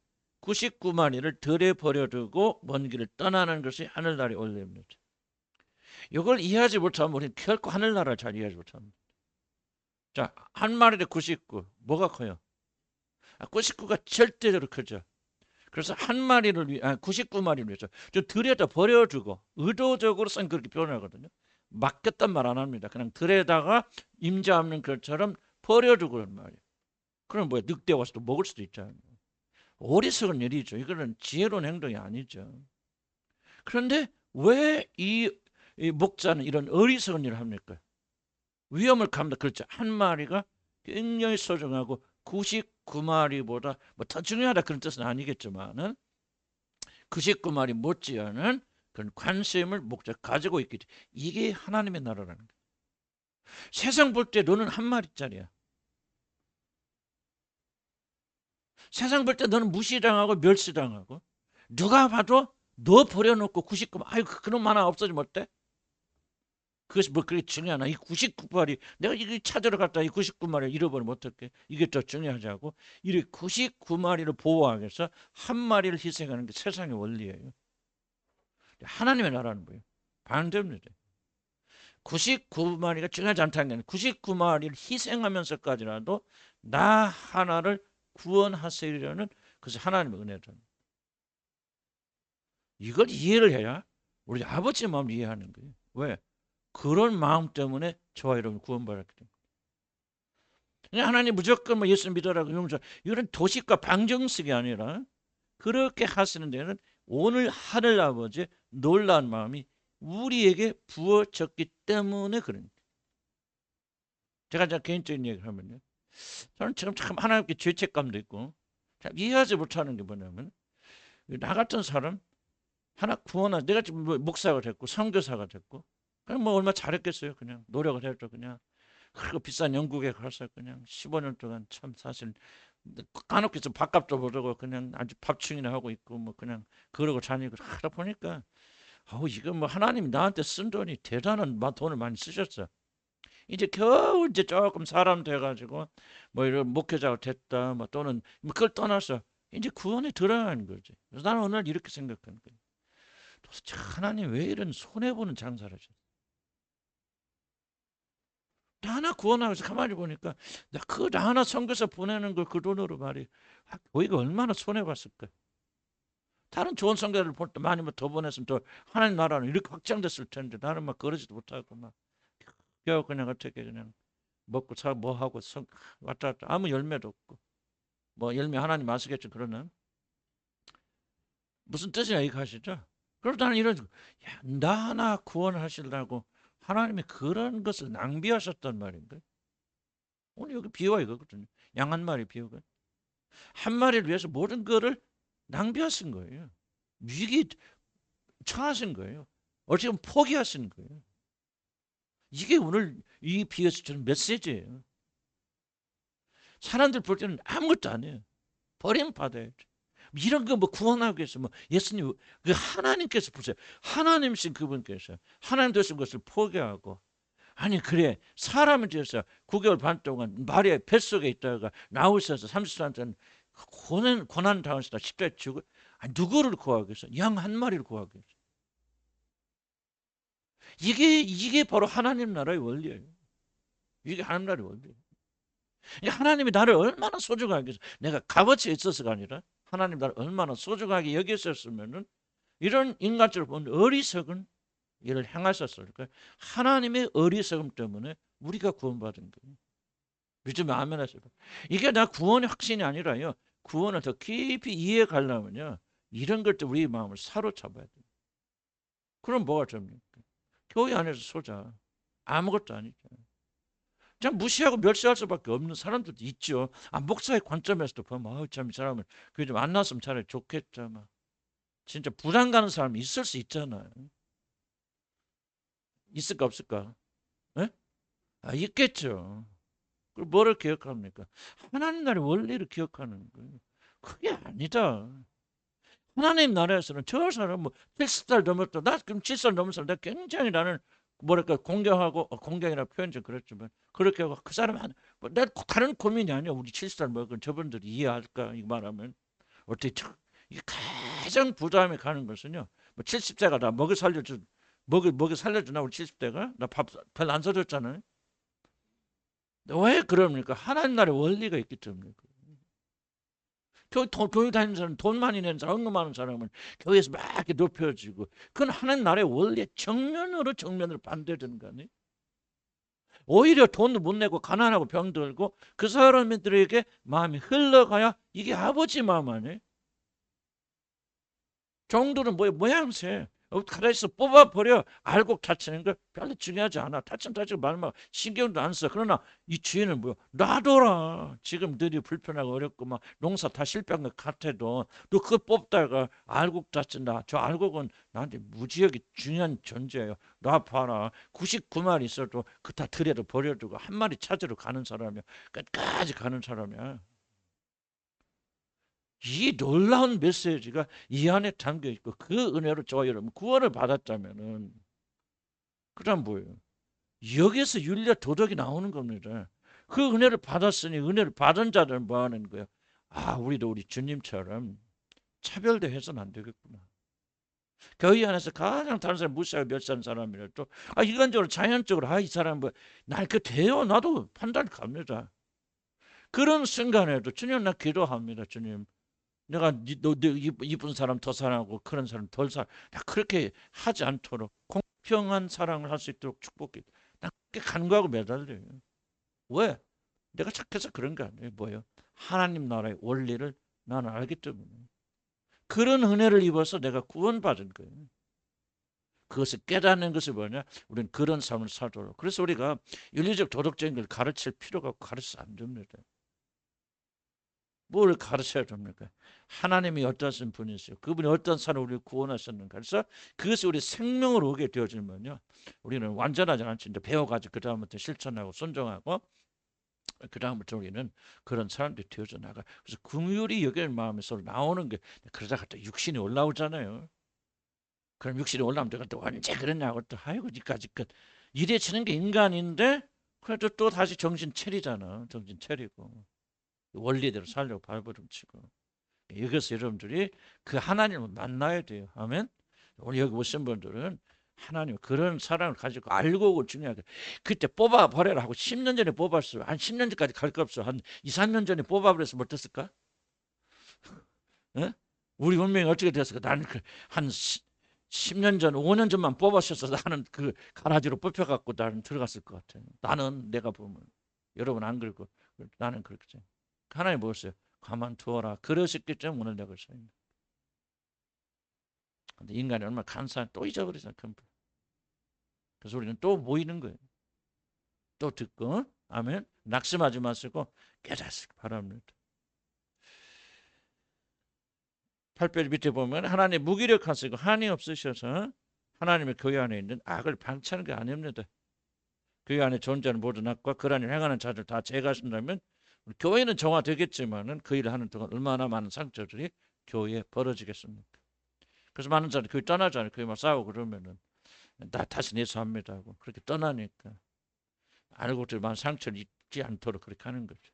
99마리를 들에 버려두고 먼 길을 떠나는 것이 하늘나라의 원리입니다. 이걸 이해하지 못하면 우리는 결코 하늘나라를 잘 이해하지 못합니다. 자, 한 마리에 99 뭐가 커요? 99가 절대적으로 크죠. 그래서 한 마리를 99마리를 위해서 저 들에다 버려두고 의도적으로 선 그렇게 표현하거든요. 맡겼단 말 안 합니다. 그냥 들에다가 임자 없는 것처럼 버려두고 그런 말이에요. 그럼 뭐야? 늑대 와서 또 먹을 수도 있잖아요. 어리석은 일이죠. 이거는 지혜로운 행동이 아니죠. 그런데 왜 이 목자는 이런 어리석은 일을 합니까? 위험을 감다. 그렇죠. 한 마리가 굉장히 소중하고 99마리보다 뭐 더 중요하다 그런 뜻은 아니겠지만은 99마리 못지않은 그런 관심을 목자가 가지고 있기 때문에 이게 하나님의 나라라는 거예요. 세상 볼 때 너는 한 마리짜리야. 세상 볼 때 너는 무시당하고 멸시당하고 누가 봐도 너 버려놓고 99마리 아이고 그런 하나 없어지면 어때? 그것이 뭐 그렇게 중요하나? 이 99마리 내가 이거 찾으러 갔다 이 99마리를 잃어버리면 어떡해? 이게 더 중요하지 않고 이 99마리를 보호하기 위해서 한 마리를 희생하는 게 세상의 원리예요. 하나님의 나라는 뭐예요? 반대입니다. 99마리가 중요하지 않다는 게 아니라 99마리를 희생하면서까지라도 나 하나를 구원하시려는 그것이 하나님의 은혜다. 이걸 이해를 해야 우리 아버지의 마음을 이해하는 거예요. 왜? 그런 마음 때문에 저와 여러분 구원받았기 때문에. 그냥 하나님 무조건 뭐 예수 믿어라고 용서 이런 도식과 방정식이 아니라 그렇게 하시는 데는 오늘 하늘 아버지의 놀라운 마음이 우리에게 부어졌기 때문에 그런 거예요. 제가 개인적인 얘기를 하면요. 저는 지금 참 하나님께 죄책감도 있고 참 이해하지 못하는 게 뭐냐면 나 같은 사람 하나 구원한 내가 지금 목사가 됐고 선교사가 됐고 그냥 뭐 얼마 잘했겠어요. 그냥 노력을 해도 그냥 그리고 비싼 영국에 가서 그냥 15년 동안 참 사실 까놓고 좀 밥값도 모르고 그냥 아주 밥충이나 하고 있고 뭐 그냥 그러고 다니고 하다 보니까 이거 뭐 하나님이 나한테 쓴 돈이 대단한 돈을 많이 쓰셨어. 이제 겨우 이제 조금 사람 돼가지고 뭐 이런 목회자가 됐다 뭐 또는 뭐 그걸 떠나서 이제 구원에 들어가는 거지. 그래서 나는 오늘 이렇게 생각하는 거야. 도대체 하나님 왜 이런 손해보는 장사를 하셨어? 나 하나 구원하고 서 가만히 보니까 나 하나 선교사 보내는 걸 그 돈으로 말이 교회가 얼마나 손해봤을까. 다른 좋은 선교사를 많이 더 보냈으면 더 하나님 나라는 이렇게 확장됐을 텐데 나는 막 그러지도 못하고 막 겨우 그냥 어떻게 그냥 먹고 사 뭐 하고 왔다 갔다 아무 열매도 없고 뭐 열매 하나님 아시겠죠. 그러는 무슨 뜻이냐 이거 하시죠. 그러다 나는 이런 나 하나 구원하시려고 하나님이 그런 것을 낭비하셨단 말인가. 오늘 여기 비유가 이거거든요. 양 한 마리 비유가 한 마리를 위해서 모든 거를 낭비하신 거예요. 위기 처하신 거예요. 어떻게 보면 포기하신 거예요. 이게 오늘 이 비유에서 주는 메시지예요. 사람들 볼 때는 아무것도 안 해요. 버림받아야죠. 이런 거 뭐 구원하기 위해서 뭐 예수님 그 하나님께서 보세요. 하나님이신 그분께서 하나님 되신 것을 포기하고 아니 그래 사람을 위해서 9개월 반 동안 마리아의 뱃속에 있다가 나오셔서 30년 전 고난 당하시다 십자가에 죽어 누구를 구하기 위해서 양 한 마리를 구하기 위해서 이게 바로 하나님 나라의 원리예요. 이게 하나님 나라의 원리예요. 하나님이 나를 얼마나 소중하게 내가 값어치에 있어서가 아니라 하나님 나를 얼마나 소중하게 여겼었으면은 이런 인간적으로 보는 어리석은 일을 행하셨을까요? 하나님의 어리석음 때문에 우리가 구원받은 거예요. 요즘에 아멘 하세요. 이게 나 구원의 확신이 아니라요. 구원을 더 깊이 이해해 가려면요. 이런 것들 우리 마음을 사로잡아야 돼요. 그럼 뭐가 됩니까? 교회 안에서 소자. 아무것도 아니죠. 그냥 무시하고 멸시할 수밖에 없는 사람들도 있죠. 목사의 관점에서도 보면 참 이 사람을 그 좀 만났으면 차라리 좋겠죠. 막. 진짜 부담 가는 사람이 있을 수 있잖아요. 있을까 없을까? 예? 있겠죠. 그럼 뭐를 기억합니까? 하나님 나라의 원리를 기억하는 거예요. 그게 아니다. 하나님 나라에서는 저 사람 뭐 70살 넘었다. 나 그럼 7살 넘은 사람 내가 굉장히 나는 뭐랄까 공경하고 공경이라 표현 좀 그렇지만 그렇게 하고 그 사람 내 다른 고민이 아니야. 우리 70살 먹은 저분들이 이해할까 이 말하면 어떻게 이게 가장 부담이 가는 것은요. 뭐 70세가 나 먹여 살려주나 우리 70대가 나 밥 별로 안 사줬잖아요. 왜 그럽니까? 하나님 나라의 원리가 있기 때문에. 교회 다니는 사람, 돈 많이 내는 사람, 헌금 많은 사람은 교회에서 막 이렇게 높여지고 그건 하나님 나라의 원리에 정면으로 반대되는 거 아니에요? 오히려 돈도 못 내고 가난하고 병들고 그 사람들에게 마음이 흘러가야 이게 아버지 마음 아니에요? 정도는 뭐야 모양새 가라에서 뽑아버려 알곡 다치는 거 별로 중요하지 않아. 다치고 말만 신경도 안 써. 그러나 이 주인은 뭐야 놔둬라. 지금 너희 불편하고 어렵고 막 농사 다 실패한 것 같아도 너 그거 뽑다가 알곡 다친다. 저 알곡은 나한테 무지하게 중요한 존재예요. 놔봐라. 99마리 있어도 그 다 들여도 버려두고 한 마리 찾으러 가는 사람이야. 끝까지 가는 사람이야. 이 놀라운 메시지가 이 안에 담겨 있고 그 은혜로 저와 여러분 구원을 받았다면은 그다음 뭐예요? 여기에서 윤리와 도덕이 나오는 겁니다. 그 은혜를 받았으니 은혜를 받은 자들은 뭐 하는 거예요? 우리도 우리 주님처럼 차별대해서는 안 되겠구나. 교회 안에서 가장 다른 사람 무시하고 멸시하는 사람이라도 일반적으로 자연적으로 이 사람 뭐날 그 돼요. 나도 판단 갑니다. 그런 순간에도 주님 나 기도합니다. 주님 내가 너 이쁜 사람 더 사랑하고 그런 사람 덜 사랑. 나 그렇게 하지 않도록 공평한 사랑을 할 수 있도록 축복해. 나 그렇게 간구하고 매달려요. 왜? 내가 착해서 그런 거 아니에요. 뭐예요? 하나님 나라의 원리를 나는 알기 때문에. 그런 은혜를 입어서 내가 구원받은 거예요. 그것을 깨닫는 것이 뭐냐? 우리는 그런 삶을 살도록. 그래서 우리가 윤리적 도덕적인 걸 가르칠 필요가 없고 가르쳐서 안 됩니다. 뭘 가르쳐야 됩니까? 하나님이 어떠신 분이세요? 그분이 어떤 사람을 우리를 구원하셨는가? 그래서 그것이 우리 생명으로 오게 되어지면요, 우리는 완전하지 않지. 이제 배워가지고 그 다음부터 실천하고 순종하고 그 다음부터 우리는 그런 사람들이 되어져 나가. 그래서 긍휼히 여기는 마음에서 나오는 게, 그러다가 또 육신이 올라오잖아요. 그럼 육신이 올라오면 내가 또 언제 그랬냐고 또 아이고 니까지 끝 이래치는 게 인간인데, 그래도 또 다시 정신 차리잖아. 정신 차리고 원리대로 살려고 발버둥치고. 여기서 여러분들이 그 하나님을 만나야 돼요. 아멘. 오늘 여기 오신 분들은 하나님 그런 사랑을 가지고 알고 오고 중요하게 그때 뽑아버려라 하고 10년 전에 뽑았어요. 한 10년 전까지 갈 거 없어. 한 2, 3년 전에 뽑아버려서 어땠을까? 어? 우리 운명이 어떻게 됐을까? 나는 한 10년 전, 5년 전만 뽑았어서 나는 그 가라지로 뽑혀갖고 나는 들어갔을 것 같아요. 나는 내가 보면. 여러분 안 그러고 나는 그렇게. 하나님 뭐였어요? 가만 두어라. 그러셨기 때문에 오늘 내가 서 있는. 근데 인간이 얼마나 간사한 또 잊어버리잖아. 그래서 우리는 또 모이는 거예요. 또 듣고 아멘. 낙심하지 마시고 깨닫기 바랍니다. 8절 밑에 보면 하나님 무기력하시고 한이 없으셔서 하나님의 교회 안에 있는 악을 방치하는 게 아닙니다. 교회 안에 존재하는 모든 악과 그 안에 행하는 자들 다 제거하신다면 교회는 정화되겠지만은 그 일을 하는 동안 얼마나 많은 상처들이 교회에 벌어지겠습니까? 그래서 많은 자들이 교회 떠나잖아요. 교회 막 싸우고 그러면은 나 다시 내수합니다 하고 그렇게 떠나니까 알고 보면 상처를 잊지 않도록 그렇게 하는 거죠.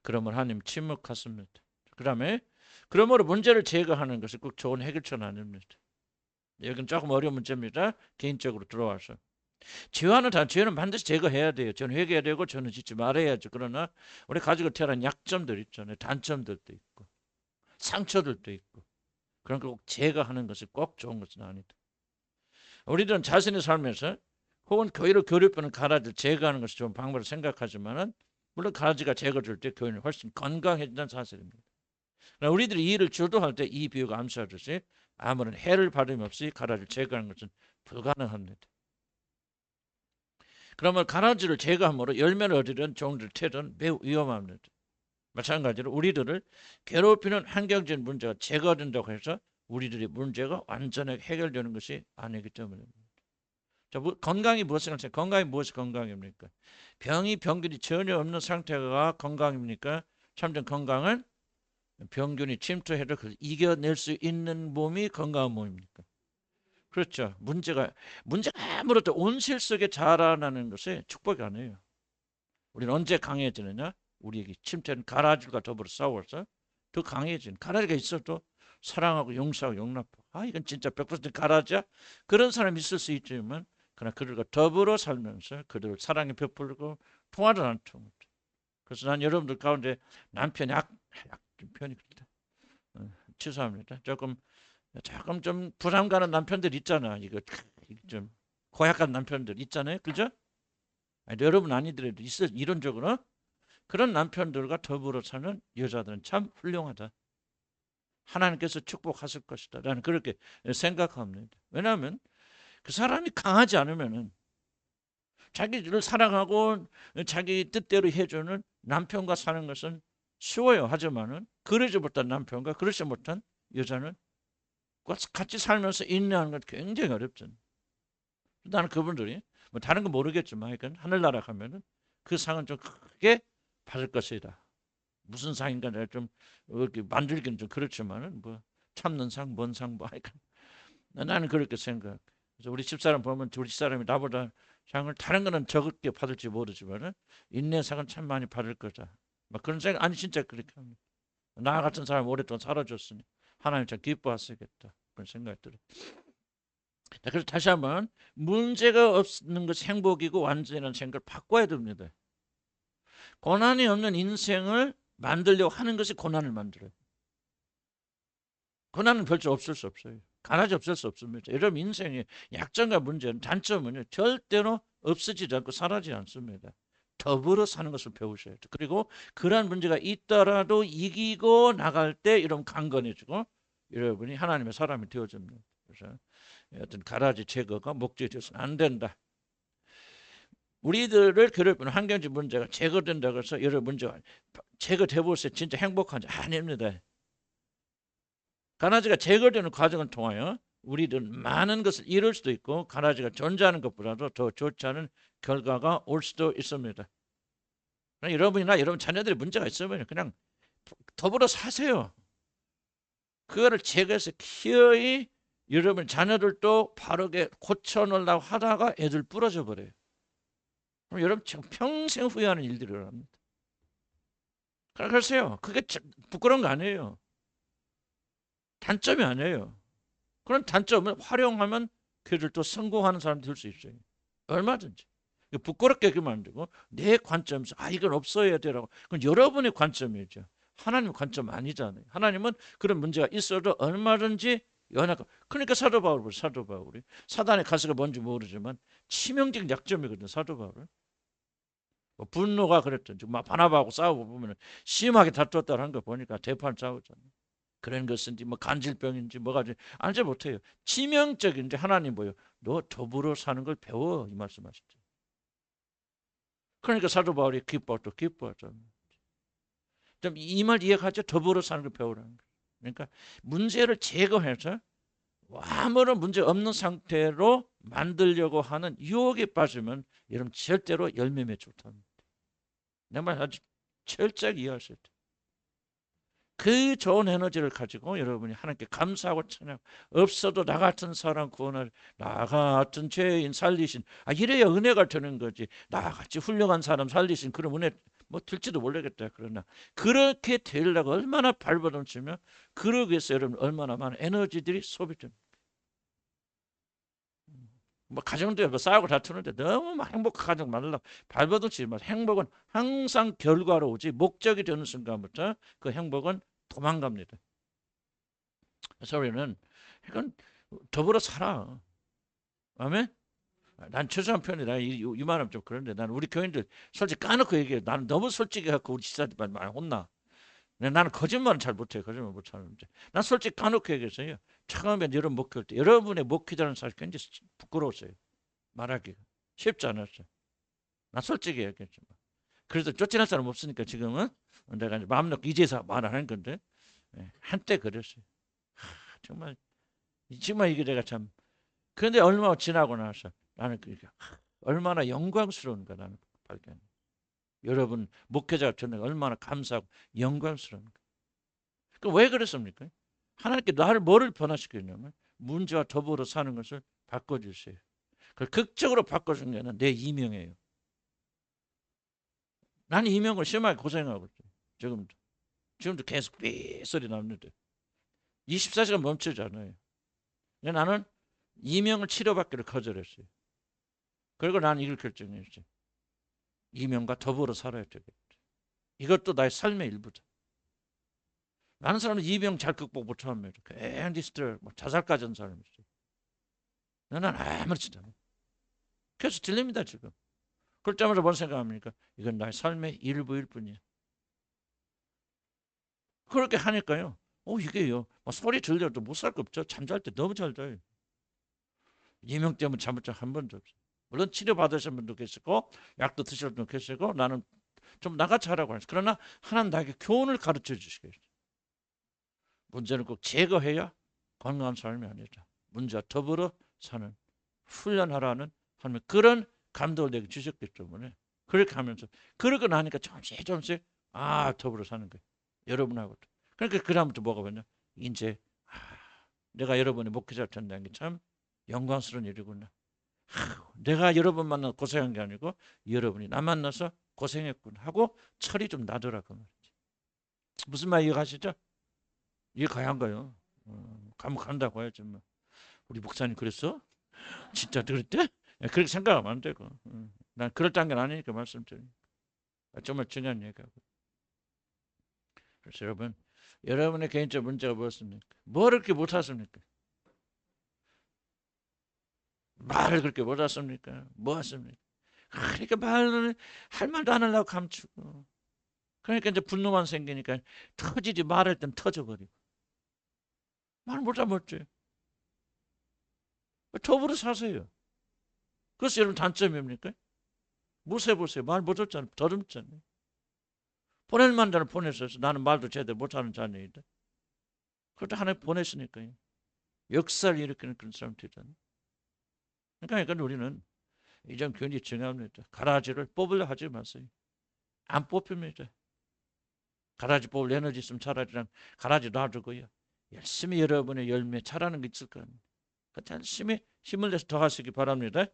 그러면 하나님 침묵하십니다. 그 다음에 그러므로 문제를 제거하는 것이 꼭 좋은 해결책은 아닙니다. 여기는 조금 어려운 문제입니다. 개인적으로 들어와서. 죄는 반드시 제거해야 돼요. 죄는 회개해야 되고 죄는 짓지 말아야죠. 그러나 우리 가지고 태어난 약점들 있잖아요. 단점들도 있고 상처들도 있고 그런 걸 꼭 제거하는 것이 꼭 좋은 것은 아니다. 우리들은 자신의 삶에서 혹은 교회를 괴롭히는 가라지를 제거하는 것이 좋은 방법을 생각하지만은 물론 가라지가 제거될 때 교회는 훨씬 건강해진다는 사실입니다. 그러나 우리들이 이 일을 주도할 때 이 비유가 암시하듯이 아무런 해를 받음 없이 가라지를 제거하는 것은 불가능합니다. 그러면 가라지를 제거함으로 열매를 얻으려는 종들 태도는 매우 위험합니다. 마찬가지로 우리들을 괴롭히는 환경적인 문제가 제거된다고 해서 우리들의 문제가 완전하게 해결되는 것이 아니기 때문입니다. 자, 건강이 무엇을 생각하세요? 건강이 무엇이 건강입니까? 병이 병균이 전혀 없는 상태가 건강입니까? 참된 건강은 병균이 침투해도 그걸 이겨낼 수 있는 몸이 건강한 몸입니까? 그렇죠. 문제가 아무래도 온실 속에 자라나는 것이 축복이 아니에요. 우리는 언제 강해지느냐? 우리에게 침투하는 가라지가 더불어 싸워서 더 강해진. 가라지가 있어도 사랑하고 용서하고 용납하고 이건 진짜 100% 가라지야? 그런 사람이 있을 수 있지만 그러나 그들과 더불어 살면서 그들을 사랑에 베풀고 통하지 않죠. 그래서 난 여러분들 가운데 남편이 편이 그렇다. 취소합니다. 조금 좀 부담 가는 남편들 있잖아. 이거 좀 고약한 남편들 있잖아요. 그죠? 아니, 여러분 아니더라도 있어 이론적으로 그런 남편들과 더불어 사는 여자들은 참 훌륭하다. 하나님께서 축복하실 것이다. 나는 그렇게 생각합니다. 왜냐하면 그 사람이 강하지 않으면은 자기를 사랑하고 자기 뜻대로 해주는 남편과 사는 것은 쉬워요. 하지만은 그러지 못한 남편과 그러지 못한 여자는 같이 살면서 인내하는 건 굉장히 어렵잖아요. 나는 그분들이 뭐 다른 건 모르겠지만 하늘나라 가면은 그 상은 좀 크게 받을 것이다. 무슨 상인가 내가 좀 이렇게 만들기는 좀 그렇지만은 뭐 참는 상, 뭔 상, 뭐 하여간 나는 그렇게 생각. 그래서 우리 집사람 보면 우리 집사람이 나보다 상을 다른 거는 적게 받을지 모르지만은 인내상은 참 많이 받을 거다. 막 그런 생각 아니 진짜 그렇게 합니다. 나 같은 사람 오랫동안 살아줬으니 하나님 참 기뻐하시겠다 그런 생각이 들어요. 그래서 다시 한번 문제가 없는 것이 행복이고 완전이라는 생각을 바꿔야 됩니다. 고난이 없는 인생을 만들려고 하는 것이 고난을 만들어요. 고난은 별로 없을 수 없어요. 가라지 없을 수 없습니다. 여러분 인생의 약점과 문제는 단점은 절대로 없어지지 않고 사라지지 않습니다. 더불어 사는 것을 배우셔야 돼요. 그리고 그러한 문제가 있더라도 이기고 나갈 때 이런 강건해지고 여러분이 하나님의 사람이 되어집니다. 그래서 어떤 가라지 제거가 목적이 되어서는 안 된다. 우리들을 괴롭히는 환경적 문제가 제거된다고 해서 여러 문제가 제거되고서 진짜 행복한지 아닙니다. 가라지가 제거되는 과정을 통하여 우리들은 많은 것을 잃을 수도 있고 가라지가 존재하는 것보다도 더 좋지 않은 결과가 올 수도 있습니다. 여러분이나 여러분 자녀들이 문제가 있으면 그냥 더불어 사세요. 그거를 제거해서 기어이 여러분 자녀들도 바르게 고쳐놓으려고 하다가 애들 부러져 버려요. 그럼 여러분 평생 후회하는 일들이 일어납니다. 그러세요. 그게 부끄러운 거 아니에요. 단점이 아니에요. 그런 단점을 활용하면 그들도 성공하는 사람이 될 수 있어요. 얼마든지. 부끄럽게 여기면 안 되고 내 관점에서 이건 없어야 되라고. 그건 여러분의 관점이죠. 하나님의 관점 아니잖아요. 하나님은 그런 문제가 있어도 얼마든지 연약한. 그러니까 사도 바울이 사단의 가시가 뭔지 모르지만 치명적인 약점이거든. 사도 바울은. 뭐 분노가 그랬든지 막 바나바하고 싸우고 보면 심하게 다투었다는 거 보니까 대판 싸우잖아요. 그런 것인지 뭐 간질병인지 뭐가 알지 못해요. 치명적인지 하나님 뭐요? 너 더불어 사는 걸 배워 이 말씀하시죠. 그러니까 사도 바울이 기뻐하죠. 좀 이 말 이해하죠? 더불어 사는 걸 배우라는 거. 그러니까 문제를 제거해서 아무런 문제 없는 상태로 만들려고 하는 유혹에 빠지면 여러분 절대로 열매 맺지 못합니다. 내 말 아주 철저하게 이해하셔야 돼요. 그 좋은 에너지를 가지고 여러분이 하나님께 감사하고 찬양. 없어도 나 같은 사람 구원을, 나 같은 죄인 살리신, 이래야 은혜가 되는 거지. 나같이 훌륭한 사람 살리신 그런 은혜 뭐 될지도 모르겠다. 그러나 그렇게 되려고 얼마나 발버둥 치면, 그러기 위해서 여러분 얼마나 많은 에너지들이 소비됩니다. 뭐 가정도 뭐 싸우고 다투는데 너무 행복한 가정 만들려고 발버둥 치지 마세요. 행복은 항상 결과로 오지 목적이 되는 순간부터 그 행복은 도망갑니다. 그래서 우리는 이건 더불어 살아. 아멘? 난 최소한 편이다. 이 말하면 좀 그런데 난 우리 교인들 솔직히 까놓고 얘기해. 나는 너무 솔직히 해갖고 우리 지사들 많이 혼나. 나는 거짓말은 잘 못해. 거짓말 못하는데. 난 솔직히 까놓고 얘기했어요. 처음에 여러분 목회할 때 여러분의 목회자는 사실 굉장히 부끄러웠어요. 말하기가 쉽지 않았어요. 난 솔직히 얘기했지만. 그래서 쫓겨날 사람 없으니까 지금은 내가 이제 마음 놓고 이제서 말하는 건데 한때 그랬어요. 정말 이게 내가 참. 그런데 얼마 지나고 나서 나는 그게 얼마나 영광스러운가 나는 발견. 여러분 목회자가 저는 얼마나 감사하고 영광스러운가. 왜 그랬습니까? 하나님께 나를 뭐를 변화시키냐면 문제와 더불어 사는 것을 바꿔주세요. 그걸 극적으로 바꿔준 게 내 이명이에요. 나는 이명을 심하게 고생하고 있어요. 지금도 계속 삐소리 나는데 24시간 멈추지 않아요. 나는 이명을 치료받기를 거절했어요. 그리고 나는 이걸 결정했어요. 이명과 더불어 살아야 되겠다. 이것도 나의 삶의 일부다. 많은 사람은 이명 잘 극복 못하면 굉장히 스트레스, 자살까지 한 사람이 있어요. 나는 아무렇지도 않아요. 그래서 들립니다 지금. 그럴 때마다 뭔 생각합니까? 이건 나의 삶의 일부일 뿐이야. 그렇게 하니까요. 이게요. 소리 들려도 못 살 거 없죠. 잠잘 때 너무 잘 자요. 이명 때문에 잠을 한 번도 없어요. 물론 치료 받으신 분도 계시고 약도 드실 분도 계시고 나는 좀 나같이 하라고 했어요. 그러나 하나님 나에게 교훈을 가르쳐 주시겠어요. 문제는 꼭 제거해야 건강한 삶이 아니다. 문제와 더불어 사는 훈련하라는 하나님 그런 감동을 내게 주셨기 때문에 그렇게 하면서 그러고 나니까 조금씩 더불어 사는 거예요. 여러분하고도. 그러니까 그 다음부터 뭐가 되냐. 이제 내가 여러분의 목회자를 된다는 게 참 영광스러운 일이구나. 내가 여러분 만나 고생한 게 아니고 여러분이 나 만나서 고생했구나 하고 철이 좀 나더라고. 무슨 말 이해가시죠? 이해가야 한가요? 가면 간다고 해야지 뭐. 우리 목사님 그랬어? 진짜 그랬대? 그렇게 생각하면 안 되고. 난 그럴 단계는 아니니까 말씀드립니다. 정말 중요한 얘기하고. 그래서 여러분의 개인적 문제가 무엇입니까? 뭘 그렇게 못하십니까? 말을 그렇게 못하십니까? 뭐 하십니까? 그러니까 말을 할 말도 안 하려고 감추고. 그러니까 이제 분노만 생기니까 터지지 말할 땐 터져버리고. 말 못하면 어째? 더불어 사세요. 그래서 여러분 단점입니까? 무세 보세요. 말 못 듣잖아요. 더듬잖아요. 보낼 만자는 보냈어요. 나는 말도 제대로 못하는 자녀인데. 그것도 하나님 보냈으니까요. 역사를 일으키는 그런 사람들이잖아요. 그러니까 우리는 이점 괜히 정합니다. 가라지를 뽑으려 하지 마세요. 안 뽑힙니다. 가라지 뽑을 에너지 있으면 차라리 가라지 놔두고요. 열심히 여러분의 열매 자라는 게 있을 겁니다. 열심히 힘을 내서 더 하시기 바랍니다.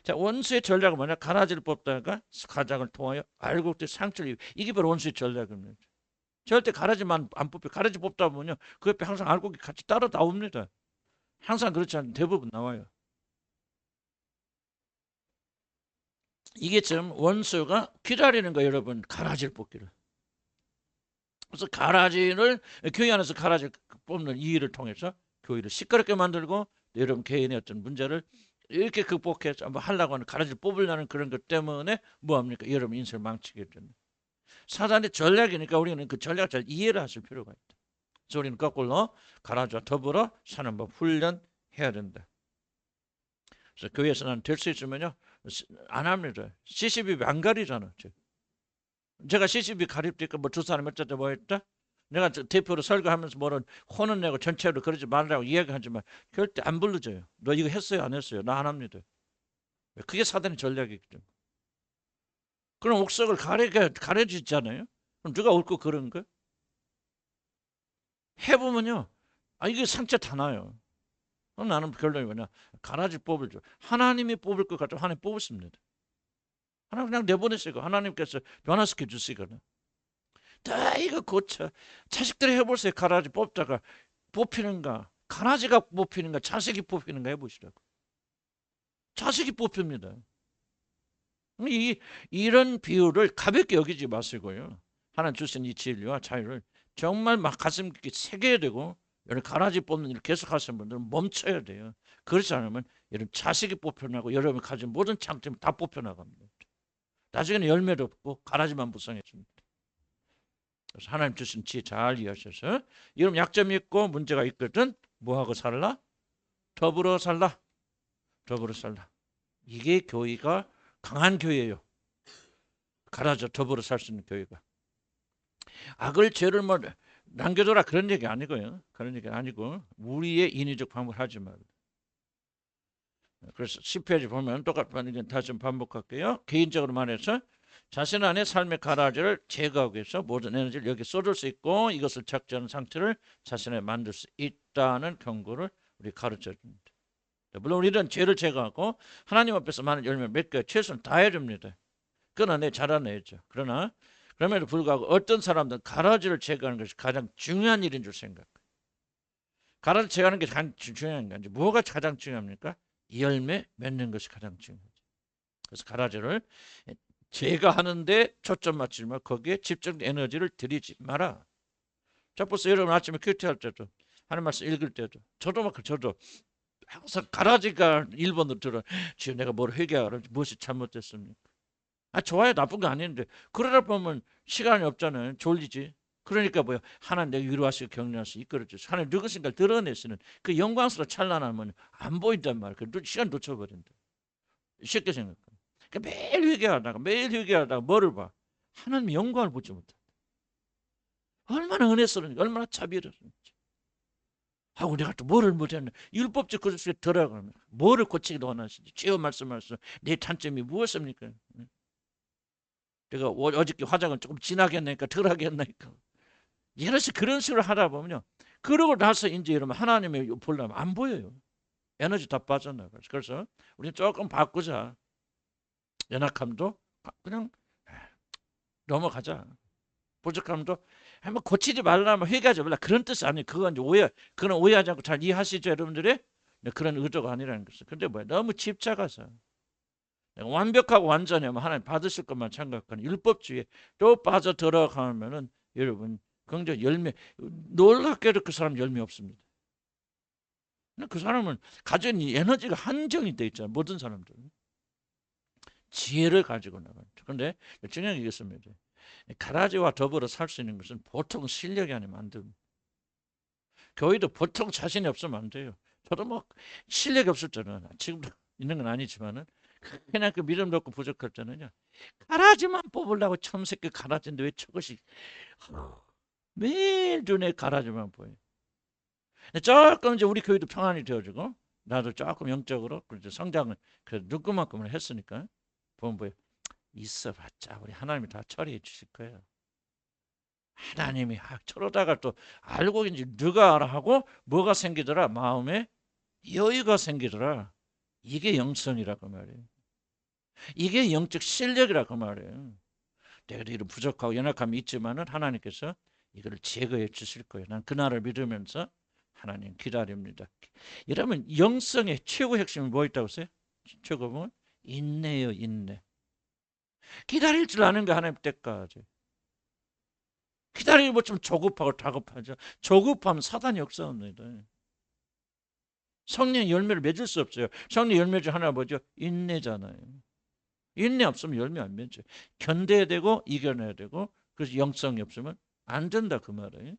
자, 원수의 전략은 뭐냐? 가라지를 뽑다가 가장을 통하여 알고 또 상처를 이게 바로 원수의 전략입니다. 절대 가라지만 안 뽑혀. 가라지 뽑다 보면요. 그 옆에 항상 알곡이 같이 따라 나옵니다. 항상 그렇지 않은 대부분 나와요. 이게 지금 원수가 기다리는 거예요, 여러분. 가라지를 뽑기를. 그래서 가라지를 교회 안에서 가라지를 뽑는 이 일을 통해서 교회를 시끄럽게 만들고 여러분 개인의 어떤 문제를 이렇게 극복해서 뭐 하려고 하는 가라지를 뽑으려는 그런 것 때문에 뭐합니까? 여러분 인생을 망치게 됩니다. 사단의 전략이니까 우리는 그 전략을 잘 이해를 하실 필요가 있다. 그래서 우리는 거꾸로 가라지와 더불어 사는 법 훈련해야 된다. 그래서 교회에서 나는 될 수 있으면요 안 합니다. CCTV 안 가리잖아. 제가 CCTV 가립니까? 뭐 두 사람 어쩌다 뭐 했다? 내가 대표로 설교하면서 뭐는 혼은 내고 전체로 그러지 말라고 이야기하지만 절대 안 불러줘요. 너 이거 했어요? 안 했어요? 나 안 합니다. 그게 사단의 전략이기 때문에. 그럼 옥석을 가려주잖아요. 그럼 누가 옳고 그런 거? 해보면요. 이게 상처 다 나요. 그럼 나는 결론이 뭐냐? 가라지 뽑을 줄. 하나님이 뽑을 것 같으면 하나님 뽑습니다. 하나님 그냥 내보내시고 하나님께서 변화시켜 주시거든. 다 이거 고쳐. 자식들이 해보세요. 가라지 뽑다가 뽑히는가? 가라지가 뽑히는가? 자식이 뽑히는가 해보시라고. 자식이 뽑힙니다. 이런 비유를 가볍게 여기지 마시고요. 하나님 주신 이 진리와 자유를 정말 막 가슴 깊게 새겨야 되고 이런 가라지 뽑는 일을 계속 하시는 분들은 멈춰야 돼요. 그렇지 않으면 이런 자식이 뽑혀나고 여러분이 가진 모든 장점이 다 뽑혀나갑니다. 나중에는 열매도 없고 가라지만 무성해집니다. 그래서 하나님 주신 지혜 잘 이해하셔서 이런 약점이 있고 문제가 있거든. 뭐하고 살라? 더불어 살라. 더불어 살라. 이게 교회가 강한 교회예요. 가라져 더불어 살 수 있는 교회가. 악을 죄를 뭐 남겨둬라 그런 얘기 아니고요. 그런 얘기 아니고 우리의 인위적 방법을 하지 말고. 그래서 10페이지 보면 똑같은 건 다시 좀 반복할게요. 개인적으로 말해서 자신 안에 삶의 가라지를 제거하기 위해서 모든 에너지를 여기 쏟을 수 있고 이것을 적재하는 상태를 자신에 만들 수 있다는 경고를 우리 가르쳐 줍니다. 물론 우리는 죄를 제거하고 하나님 앞에서 많은 열매 맺게 최선을 다해 줍니다. 그러나 내 잘라내죠. 그러나 그럼에도 불구하고 어떤 사람들은 가라지를 제거하는 것이 가장 중요한 일인 줄 생각해요. 가라지 제거하는 게 가장 중요한 건지 뭐가 가장 중요합니까? 열매 맺는 것이 가장 중요하죠. 그래서 가라지를 제거하는데 초점 맞추지 말고 거기에 집중 에너지를 들이지 마라. 자, 벌써 여러분 아침에 큐티할 때도 하는 말씀 읽을 때도 저도 항상 가라지가 1번으로 들어. 지금 내가 뭘 회개하라. 무엇이 잘못됐습니까? 좋아요. 나쁜 거 아닌데 그러다 보면 시간이 없잖아요. 졸리지. 그러니까 뭐야. 하나님 내가 위로하시고 격려하시고 이끌어주시고 하나님 누구신가를 드러내시는 그 영광스러운 찬란함은 안 보인단 말이야. 시간 놓쳐버린다. 쉽게 생각해. 그러니까 매일 회개하다가 뭐를 봐? 하나님 영광을 보지 못한다. 얼마나 은혜스러운지 얼마나 자비로운지. 하고 내가 또 뭐를 못했나? 율법적 그릇에 들어가면 뭐를 고치기도 원하시지? 주여 말씀하셔서 내 단점이 무엇입니까? 내가 어저께 화장을 조금 진하게 했나니까 덜하게 했나니까. 이래서 그런 식으로 하다 보면요. 그러고 나서 이제 여러분 하나님의 보려면 안 보여요. 에너지 다 빠져나가요. 그래서 우리는 조금 바꾸자. 연약함도 그냥 넘어가자. 부족함도 한번 고치지 말라면 회개하지 말라. 그런 뜻이 아니에요. 그건 이제 그런 오해하지 않고 잘 이해하시죠, 여러분들이? 그런 의도가 아니라는 것을. 근데 뭐야? 너무 집착해서. 완벽하고 완전하면 하나님 받으실 것만 생각하는 율법주의에 또 빠져 들어가면은 여러분 굉장히 열매 놀랍게도 그 사람 열매 없습니다. 그 사람은 가진 에너지가 한정이 돼 있잖아요. 모든 사람들은 지혜를 가지고 나가죠. 그런데 중요한 게 있습니다. 가라지와 더불어 살 수 있는 것은 보통 실력이 아니면 안 됩니다. 교회도 보통 자신이 없으면 안 돼요. 저도 뭐 실력이 없을 때는 지금도 있는 건 아니지만은 그냥 그 믿음도 없고 부족할 때는요. 가라지만 뽑으려고 첨새끼 가라지인데 왜 저것이 매일 눈에 가라지만 보여. 조금 이제 우리 교회도 평안이 되어지고 나도 조금 영적으로 그래도 성장을 그 누구만큼은 했으니까 보면 뭐예요. 있어봤자 우리 하나님이 다 처리해 주실 거예요. 하나님이 저러다가 또 알고 이제 누가 알아 하고 뭐가 생기더라 마음에 여유가 생기더라. 이게 영성이라고 말이에요. 이게 영적 실력이라고 말이에요. 내가 이런 부족하고 연약함이 있지만은 하나님께서 이걸 제거해 주실 거예요. 난 그날을 믿으면서 하나님 기다립니다. 이러면 영성의 최고 핵심이 뭐 있다고 했어요? 최고 보면 인내요, 인내. 기다릴 줄 아는 게 하나님 때까지. 기다리기 못하면 조급하고 다급하죠. 조급하면 사단이 역사합니다. 성령의 열매를 맺을 수 없어요. 성령의 열매 중 하나 뭐죠? 인내잖아요. 인내 없으면 열매 안 맺죠. 견뎌야 되고 이겨내야 되고 그래서 영성이 없으면 안 된다 그 말이에요.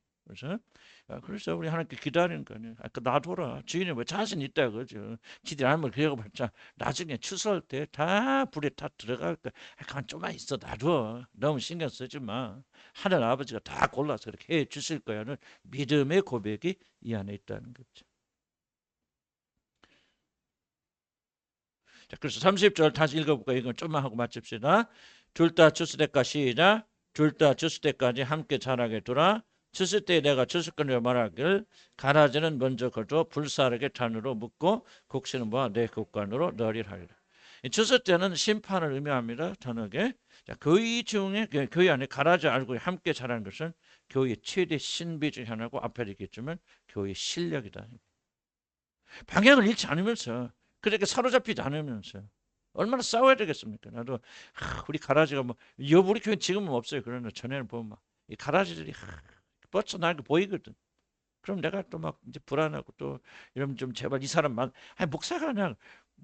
그래서 우리 하나님께 기다리는 거예요. 놔둬라. 주인이 뭐 자신 있다 그죠. 지들 알면 그래가 봤자 나중에 추수할 때 다 불에 다 들어갈 거야. 가만 좀만 있어 놔둬. 너무 신경 쓰지 마. 하늘 아버지가 다 골라서 그렇게 해 주실 거야는 믿음의 고백이 이 안에 있다는 거죠. 자, 그래서 30절 다시 읽어볼까요? 이건 좀만 하고 마칩시다. 둘 다 추수 때까 시작. 둘 다 추수 때까지 함께 자라게 두라. 추수 때 내가 추수꾼이라 말하길 가라지는 먼저 거둬 불사르게 단으로 묶고 곡식은 모아 내 곡간으로 넣으리라 하리라. 추수 때는 심판을 의미합니다. 단어게. 자, 교회 중에 교회 안에 가라지 알고 함께 자라는 것은 교회의 최대 신비 중 하나고 앞에 얘기했지만 교회의 실력이다. 방향을 잃지 않으면서 그렇게 사로잡히지 않으면서 얼마나 싸워야 되겠습니까? 나도 우리 가라지가 뭐 우리 교회 지금은 없어요. 그러나 전에는 보면 막 이 가라지들이 뻗쳐나게 보이거든. 그럼 내가 또 막 이제 불안하고 또 이러면 좀 제발 이 사람 아니 목사가 그냥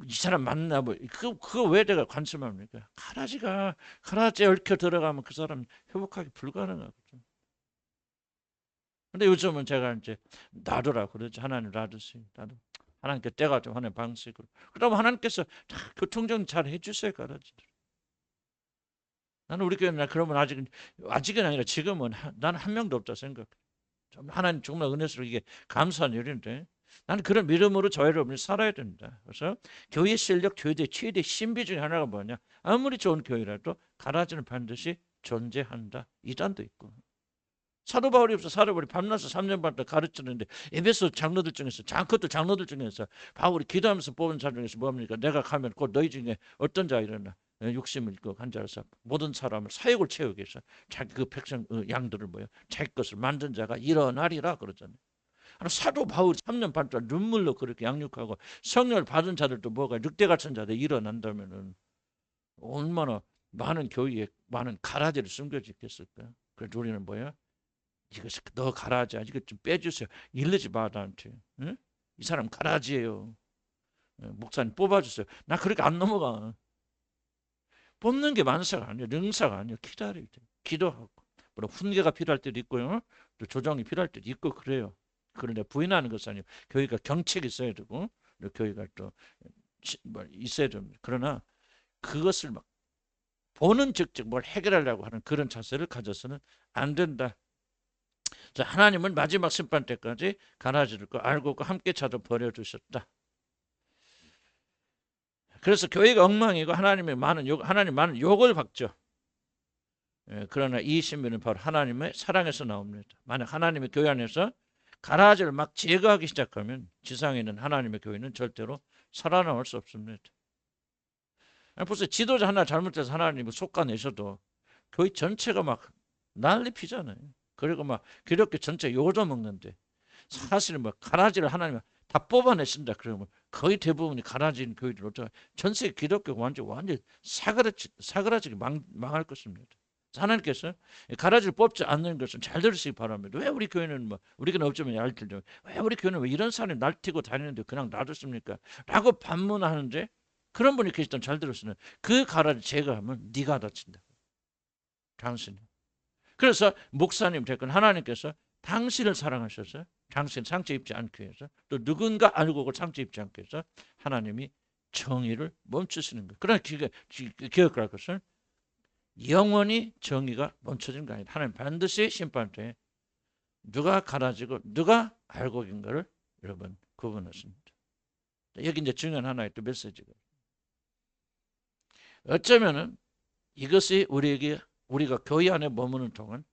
이 사람 만나 뭐 그거 왜 내가 관심합니까? 가라지에 얽혀 들어가면 그 사람 회복하기 불가능하거든. 근데 요즘은 제가 이제 놔두라 그러지. 하나님 놔두세요. 나도 하나님께 때가 좀 하는 방식으로. 그러면 하나님께서 다 교통정 잘 해주세요. 가라지들. 나는 우리 교회는 그러면 아직은 아니라 지금은 나는 한 명도 없다 생각. 하나님 정말 은혜스러워 이게 감사한 일인데 나는 그런 믿음으로 저희를 살아야 된다. 그래서 교회 실력 교회 최대 신비 중에 하나가 뭐냐? 아무리 좋은 교회라도 가라지는 반드시 존재한다. 이단도 있고. 사도 바울이 없어. 사도 바울이 밤낮에 3년 반 동안 가르치는데 에베소 장로들 중에서 장커들 장로들 중에서 바울이 기도하면서 뽑은 사람 중에서 뭡니까? 내가 가면 곧 너희 중에 어떤 자 일어나 욕심을 있고 간자라서 모든 사람을 사역을 채우기 위해서 자기 그 백성 양들을 뭐야 자기 것을 만든 자가 일어나리라 그러잖아요. 사도 바울이 3년 반 동안 눈물로 그렇게 양육하고 성령을 받은 자들도 뭐가 늑대 같은 자들 일어난다면은 얼마나 많은 교회에 많은 가라지를 숨겨져 있겠을까? 그래서 우리는 뭐야? 이것을 너 가라지야. 이것 좀 빼주세요. 이러지 마 나한테. 응? 이 사람 가라지예요. 목사님 뽑아주세요. 나 그렇게 안 넘어가. 뽑는 게 만사가 아니에요. 능사가 아니에요. 기다릴 때. 기도하고. 물론 훈계가 필요할 때도 있고요. 또 조정이 필요할 때도 있고 그래요. 그런데 부인하는 것은 아니에요. 교회가 경책이 있어야 되고 교회가 또 있어야 됩니다. 그러나 그것을 막 보는 즉즉 뭘 해결하려고 하는 그런 자세를 가져서는 안 된다. 자, 하나님은 마지막 심판 때까지 가라지를 알고 함께 찾아 버려주셨다. 그래서 교회가 엉망이고 하나님 많은 욕을 받죠. 그러나 이 신비는 바로 하나님의 사랑에서 나옵니다. 만약 하나님의 교회 안에서 가라지를 막 제거하기 시작하면 지상에 있는 하나님의 교회는 절대로 살아남을 수 없습니다. 벌써 지도자 하나 잘못해서 하나님을 솎아내셔도 교회 전체가 막 난리 피잖아요. 그리고 막 기독교 전체 요도 먹는데 사실은 뭐 가라지를 하나님 다 뽑아내신다 그러면 거의 대부분이 가라지인 교회들 어쩌 전세 기독교가 완전 사그라지게 망할 것입니다. 하나님께서 가라지를 뽑지 않는 것은 잘 들으시기 바랍니다. 왜 우리 교회는 뭐 우리 교회는 없지만 알뜰죠. 왜 우리 교회는 왜 이런 사람이 날뛰고 다니는데 그냥 놔뒀습니까? 라고 반문하는데 그런 분이 계시던 잘 들었으면 그 가라지 제거하면 네가 다친다. 당신이. 그래서 목사님 됐건 하나님께서 당신을 사랑하셔서 상처 입지 않기 위해서, 또 누군가 알고 상처 입지 않기 위해서 하나님이 정의를 멈추시는 거예요. 그러나 기억할 것은 영원히 정의가 멈춰진 거 아니다. 하나님 반드시 심판대에 누가 가라지고 누가 알곡인가를 여러분 구분하십니다. 여기 이제 중요한 하나의 또 메시지가, 어쩌면은 이것이 우리가 교회 안에 머무는 동안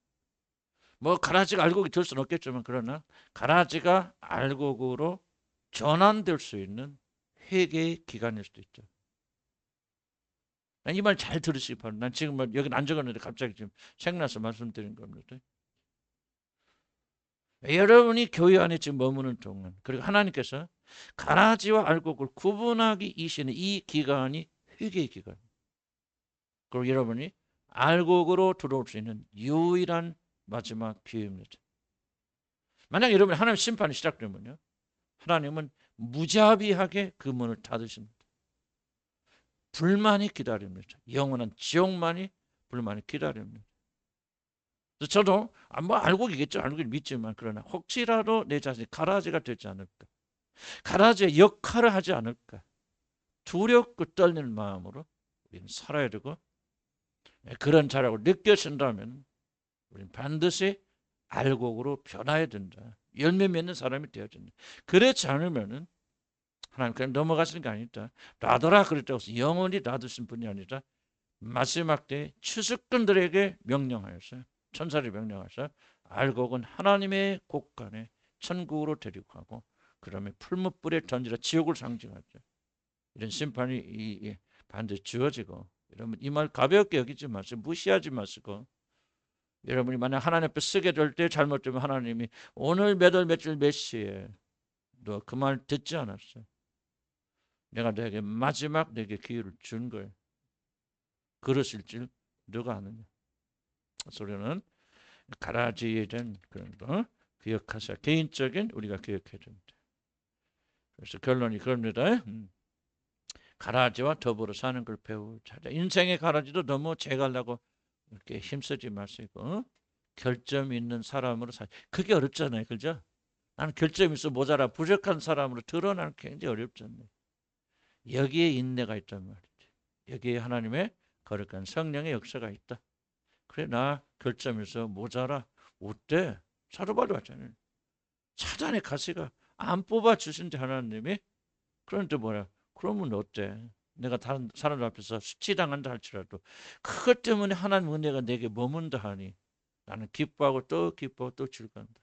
뭐 가라지가 알곡이 될 수는 없겠지만, 그러나 가라지가 알곡으로 전환될 수 있는 회개의 기간일 수도 있죠. 이 말 잘 들으시기 바랍니다. 난 지금 여기 안 적었는데 갑자기 지금 생각나서 말씀드린 겁니다. 여러분이 교회 안에 지금 머무는 동안, 그리고 하나님께서 가라지와 알곡을 구분하기 이시는 이 기간이 회개의 기간, 그리고 여러분이 알곡으로 들어올 수 있는 유일한 마지막 기회입니다. 만약 여러분이 하나님 심판이 시작되면요, 하나님은 무자비하게 그 문을 닫으십니다. 불만이 기다립니다. 영원한 지옥만이 불만이 기다립니다. 저도 뭐 알곡이겠죠. 알곡을 믿지만, 그러나 혹시라도 내 자신이 가라지가 되지 않을까, 가라지의 역할을 하지 않을까 두렵고 떨리는 마음으로 우리는 살아야 되고, 그런 자라고 느껴진다면 우리는 반드시 알곡으로 변화해야 된다. 열매 맺는 사람이 되어야 된다. 그렇지 않으면은 하나님 그냥 넘어가시는 게 아니다. 놔둬라 그랬다고 해서 영원히 놔두신 분이 아니라 마지막 때 추수꾼들에게 명령하여서, 천사를 명령하여서 알곡은 하나님의 곳간에 천국으로 데리고 가고, 그러면 풀무불에 던지라, 지옥을 상징하죠. 이런 심판이 반드시 주어지고, 여러분 이 말 가볍게 여기지 마시고 무시하지 마시고, 여러분이 만약 하나님 앞에 쓰게 될 때 잘못되면 하나님이 오늘 몇 월 며칠 몇 시에 너 그 말 듣지 않았어, 내가 너에게 마지막 내게 기회를 준 거예요. 그러실 줄 누가 아느냐. 소리는 가라지에 대한 그런 거 기억하셔야, 개인적인 우리가 기억해야 됩니다. 그래서 결론이 그럽니다. 가라지와 더불어 사는 걸 배우자. 인생의 가라지도 너무 제갈라고 이렇게 힘쓰지 마시고 결점 있는 사람으로 그게 어렵잖아요. 그죠? 나는 결점 있어 모자라 부족한 사람으로 드러나는 굉장히 어렵잖아요. 여기에 인내가 있단 말이죠. 여기에 하나님의 거룩한 성령의 역사가 있다. 그래, 나 결점 있어 모자라. 어때? 사도 바울이 왔잖아요. 사단의 가시가 안 뽑아주신지 하나님이. 그런데 뭐야? 그러면 어때? 내가 다른 사람 앞에서 수치당한다 할지라도 그것 때문에 하나님 은혜가 내게 머문다 하니 나는 기뻐하고 또 기뻐하고 또 즐거운다.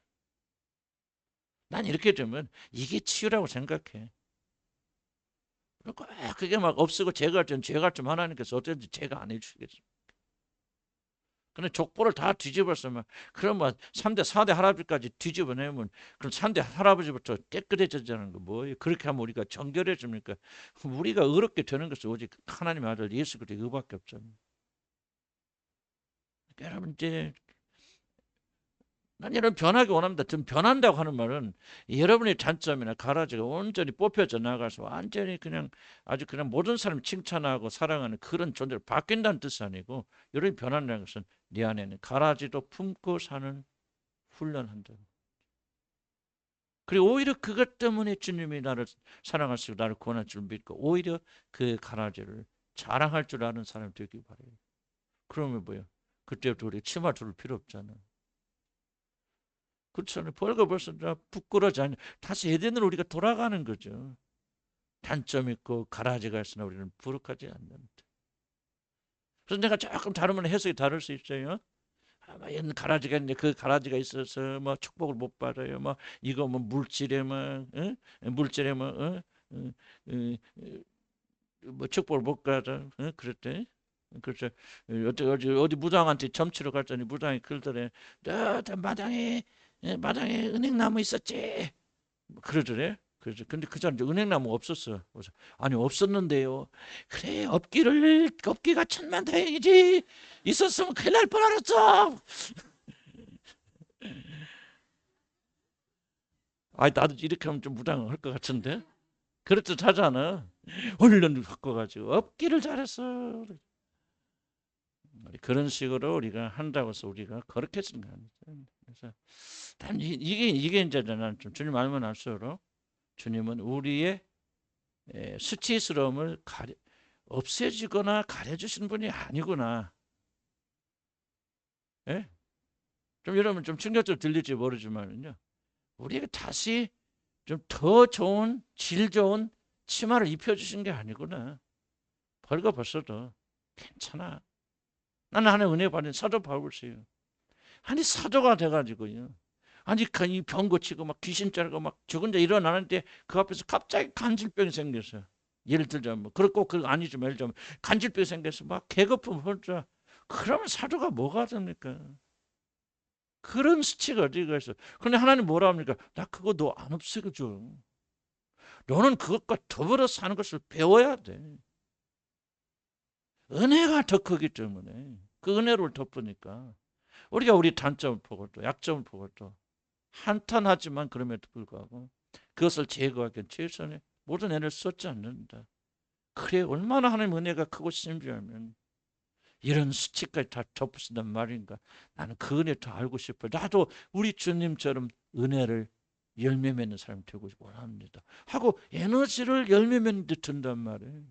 난 이렇게 되면 이게 치유라고 생각해. 그게 막 없애고 제가 좀 하나님께서 어쩐지 제가 안 해주시겠습니까? 근데 족보를 다 뒤집었으면, 그럼 뭐 3대 4대 할아버지까지 뒤집어내면 그럼 3대 할아버지부터 깨끗해지자는 거 뭐예요? 그렇게 하면 우리가 정결해집니까? 우리가 의롭게 되는 것은 오직 하나님의 아들 예수 그리스도의 의밖에 없잖아요. 여러분 이제 난 여러분 변하기 원합니다. 좀 변한다고 하는 말은 여러분의 단점이나 가라지가 온전히 뽑혀져 나가서 완전히 그냥 아주 그냥 모든 사람 칭찬하고 사랑하는 그런 존재로 바뀐다는 뜻이 아니고, 여러분이 변한다는 것은 네 안에는 가라지도 품고 사는 훈련한다. 그리고 오히려 그것 때문에 주님이 나를 사랑하시고 나를 구원할 줄 믿고 오히려 그 가라지를 자랑할 줄 아는 사람이 되기 바래요. 그러면 뭐예요? 그때부터 우리 치마 둘 필요 없잖아요. 그렇잖아요. 벌써 부끄러워지 않냐. 다시 에덴으로 우리가 돌아가는 거죠. 단점 있고 가라지가 있으나 우리는 부룩하지 않는다. 그래서 내가 조금 다르면 해석이 다를 수 있어요. 아마 가라지가 있는데 그 가라지가 있어서 뭐 축복을 못 받아요. 뭐 이거 뭐 물질에 뭐 물질에 뭐 축복을 못 받아. 그랬대. 그래서 어디 무당한테 점치러 갔더니 무당이 그러더래. 너 마당에 은행나무 있었지? 그러더래. 그래서 근데 그 사람 은행나무 없었어. 그래서 아니 없었는데요. 그래, 없기가 천만다행이지. 있었으면 큰일 날 뻔했어. 아니 나도 이렇게 하면 좀 무당할 것 같은데. 그렇듯 하잖아. 얼른 바꿔가지고 없기를 잘했어. 그런 식으로 우리가 한다고 해서 우리가 거룩해지는 거 아니죠. 그래서 이게 이제 나는 좀 주님 알면 알수록 주님은 우리의 수치스러움을 없애주거나 가려주시는 분이 아니구나. 예? 좀 여러분 좀 충격적으로 들릴지 모르지만요. 우리에게 다시 좀 더 좋은 질 좋은 치마를 입혀주신 게 아니구나. 벌거벗어도 괜찮아. 나는 하나님 은혜 받은 사도 바울이에요. 아니 사도가 돼가지고요. 아니 이 병 고치고 막 귀신 쫓고 막 죽은 자 일어나는데 그 앞에서 갑자기 간질병이 생겼어요. 예를 들자면 뭐 그렇고 그 아니죠. 예를 들자면 간질병이 생겨서 막 개거품 혼자 그러면 사도가 뭐가 됩니까? 그런 수치가 어디가 있어? 그런데 하나님 뭐라 합니까? 나 그거 너 안 없애줘. 너는 그것과 더불어 사는 것을 배워야 돼. 은혜가 더 크기 때문에 그 은혜를 덮으니까 우리가 우리 단점을 보고 또 약점을 보고 또 한탄하지만 그럼에도 불구하고 그것을 제거하기 위해 최선의 모든 애를 쏟지 않는다. 그래 얼마나 하나님 은혜가 크고 신비하면 이런 수치까지 다 덮으신단 말인가. 나는 그 은혜 더 알고 싶어요. 나도 우리 주님처럼 은혜를 열매 맺는 사람이 되고 원합니다. 하고 에너지를 열매 맺는 데 든단 말이에요.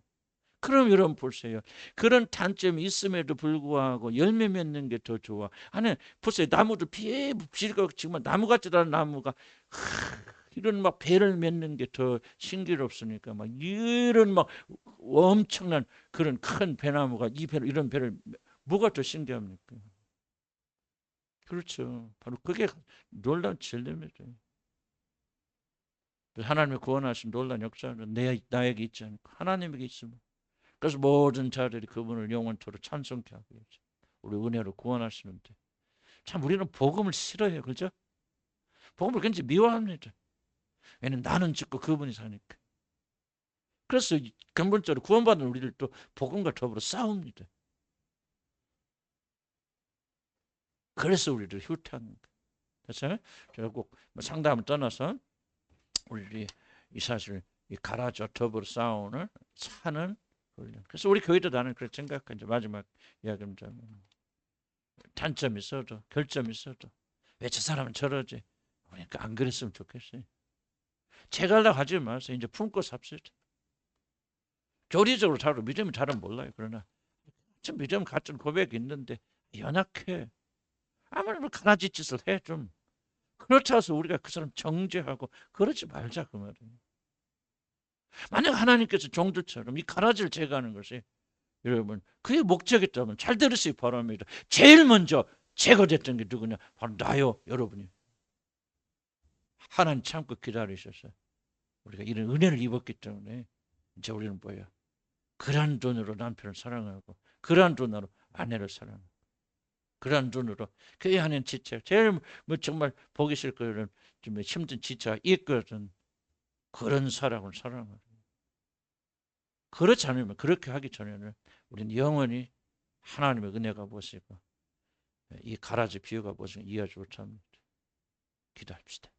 그럼 여러분 보세요. 그런 단점이 있음에도 불구하고 열매 맺는 게 더 좋아. 아니 보세요. 나무도 비에 비가 지금 나무 같지도 않은 나무가 이런 막 배를 맺는 게 더 신기롭습니까? 막 이런 막 엄청난 그런 큰 배나무가 이 배를 이런 배를 뭐가 더 신기합니까? 그렇죠. 바로 그게 놀라운 진리입니다. 하나님의 구원하신 놀라운 역사는 나에게 있지 않고 하나님에게 있습니다. 그래서 모든 자들이 그분을 영원토록 찬송케 하고 있죠. 우리 은혜로 구원하시는데 참 우리는 복음을 싫어해요. 그렇죠? 복음을 굉장히 미워합니다. 왜냐면 나는 죽고 그분이 사니까. 그래서 근본적으로 구원받은 우리를 또 복음과 더불어 싸웁니다. 그래서 우리를 후퇴하는 거예요. 그래서 제가 꼭 상담을 떠나서 우리 이 사실 이 가라져 더불어 싸우는 사는 훈련. 그래서 우리 교회도 나는 그렇게 생각해. 이제 마지막 이야기입니다. 단점이 있어도 결점이 있어도 왜 저 사람은 저러지? 그러니까 안 그랬으면 좋겠어요. 제가 하려고 하지 마세요. 이제 품고 삽시다. 교리적으로 잘 믿음이 잘은 몰라요. 그러나 좀 믿음 같은 고백이 있는데 연약해. 아무리 가라지 짓을 해 좀. 그렇다고 해서 우리가 그 사람 정죄하고 그러지 말자 그 말이에요. 만약 하나님께서 종들처럼 이 가라지를 제거하는 것이 여러분 그게 목적이었다면 잘 들으시기 바랍니다. 제일 먼저 제거됐던 게 누구냐? 바로 나요 여러분이. 하나님 참고 기다리셔서 우리가 이런 은혜를 입었기 때문에 이제 우리는 뭐야? 그러한 돈으로 남편을 사랑하고 그러한 돈으로 아내를 사랑하고 그러한 돈으로 교회 안에 지체 제일 뭐 정말 보기 싫고 좀 힘든 지체가 있거든. 그런 사랑을 사랑하고 그렇지 않으면 그렇게 하기 전에는 우리는 영원히 하나님의 은혜가 무엇이고 이 가라지 비유가 무엇인가 이해하지 못합니다. 기도합시다.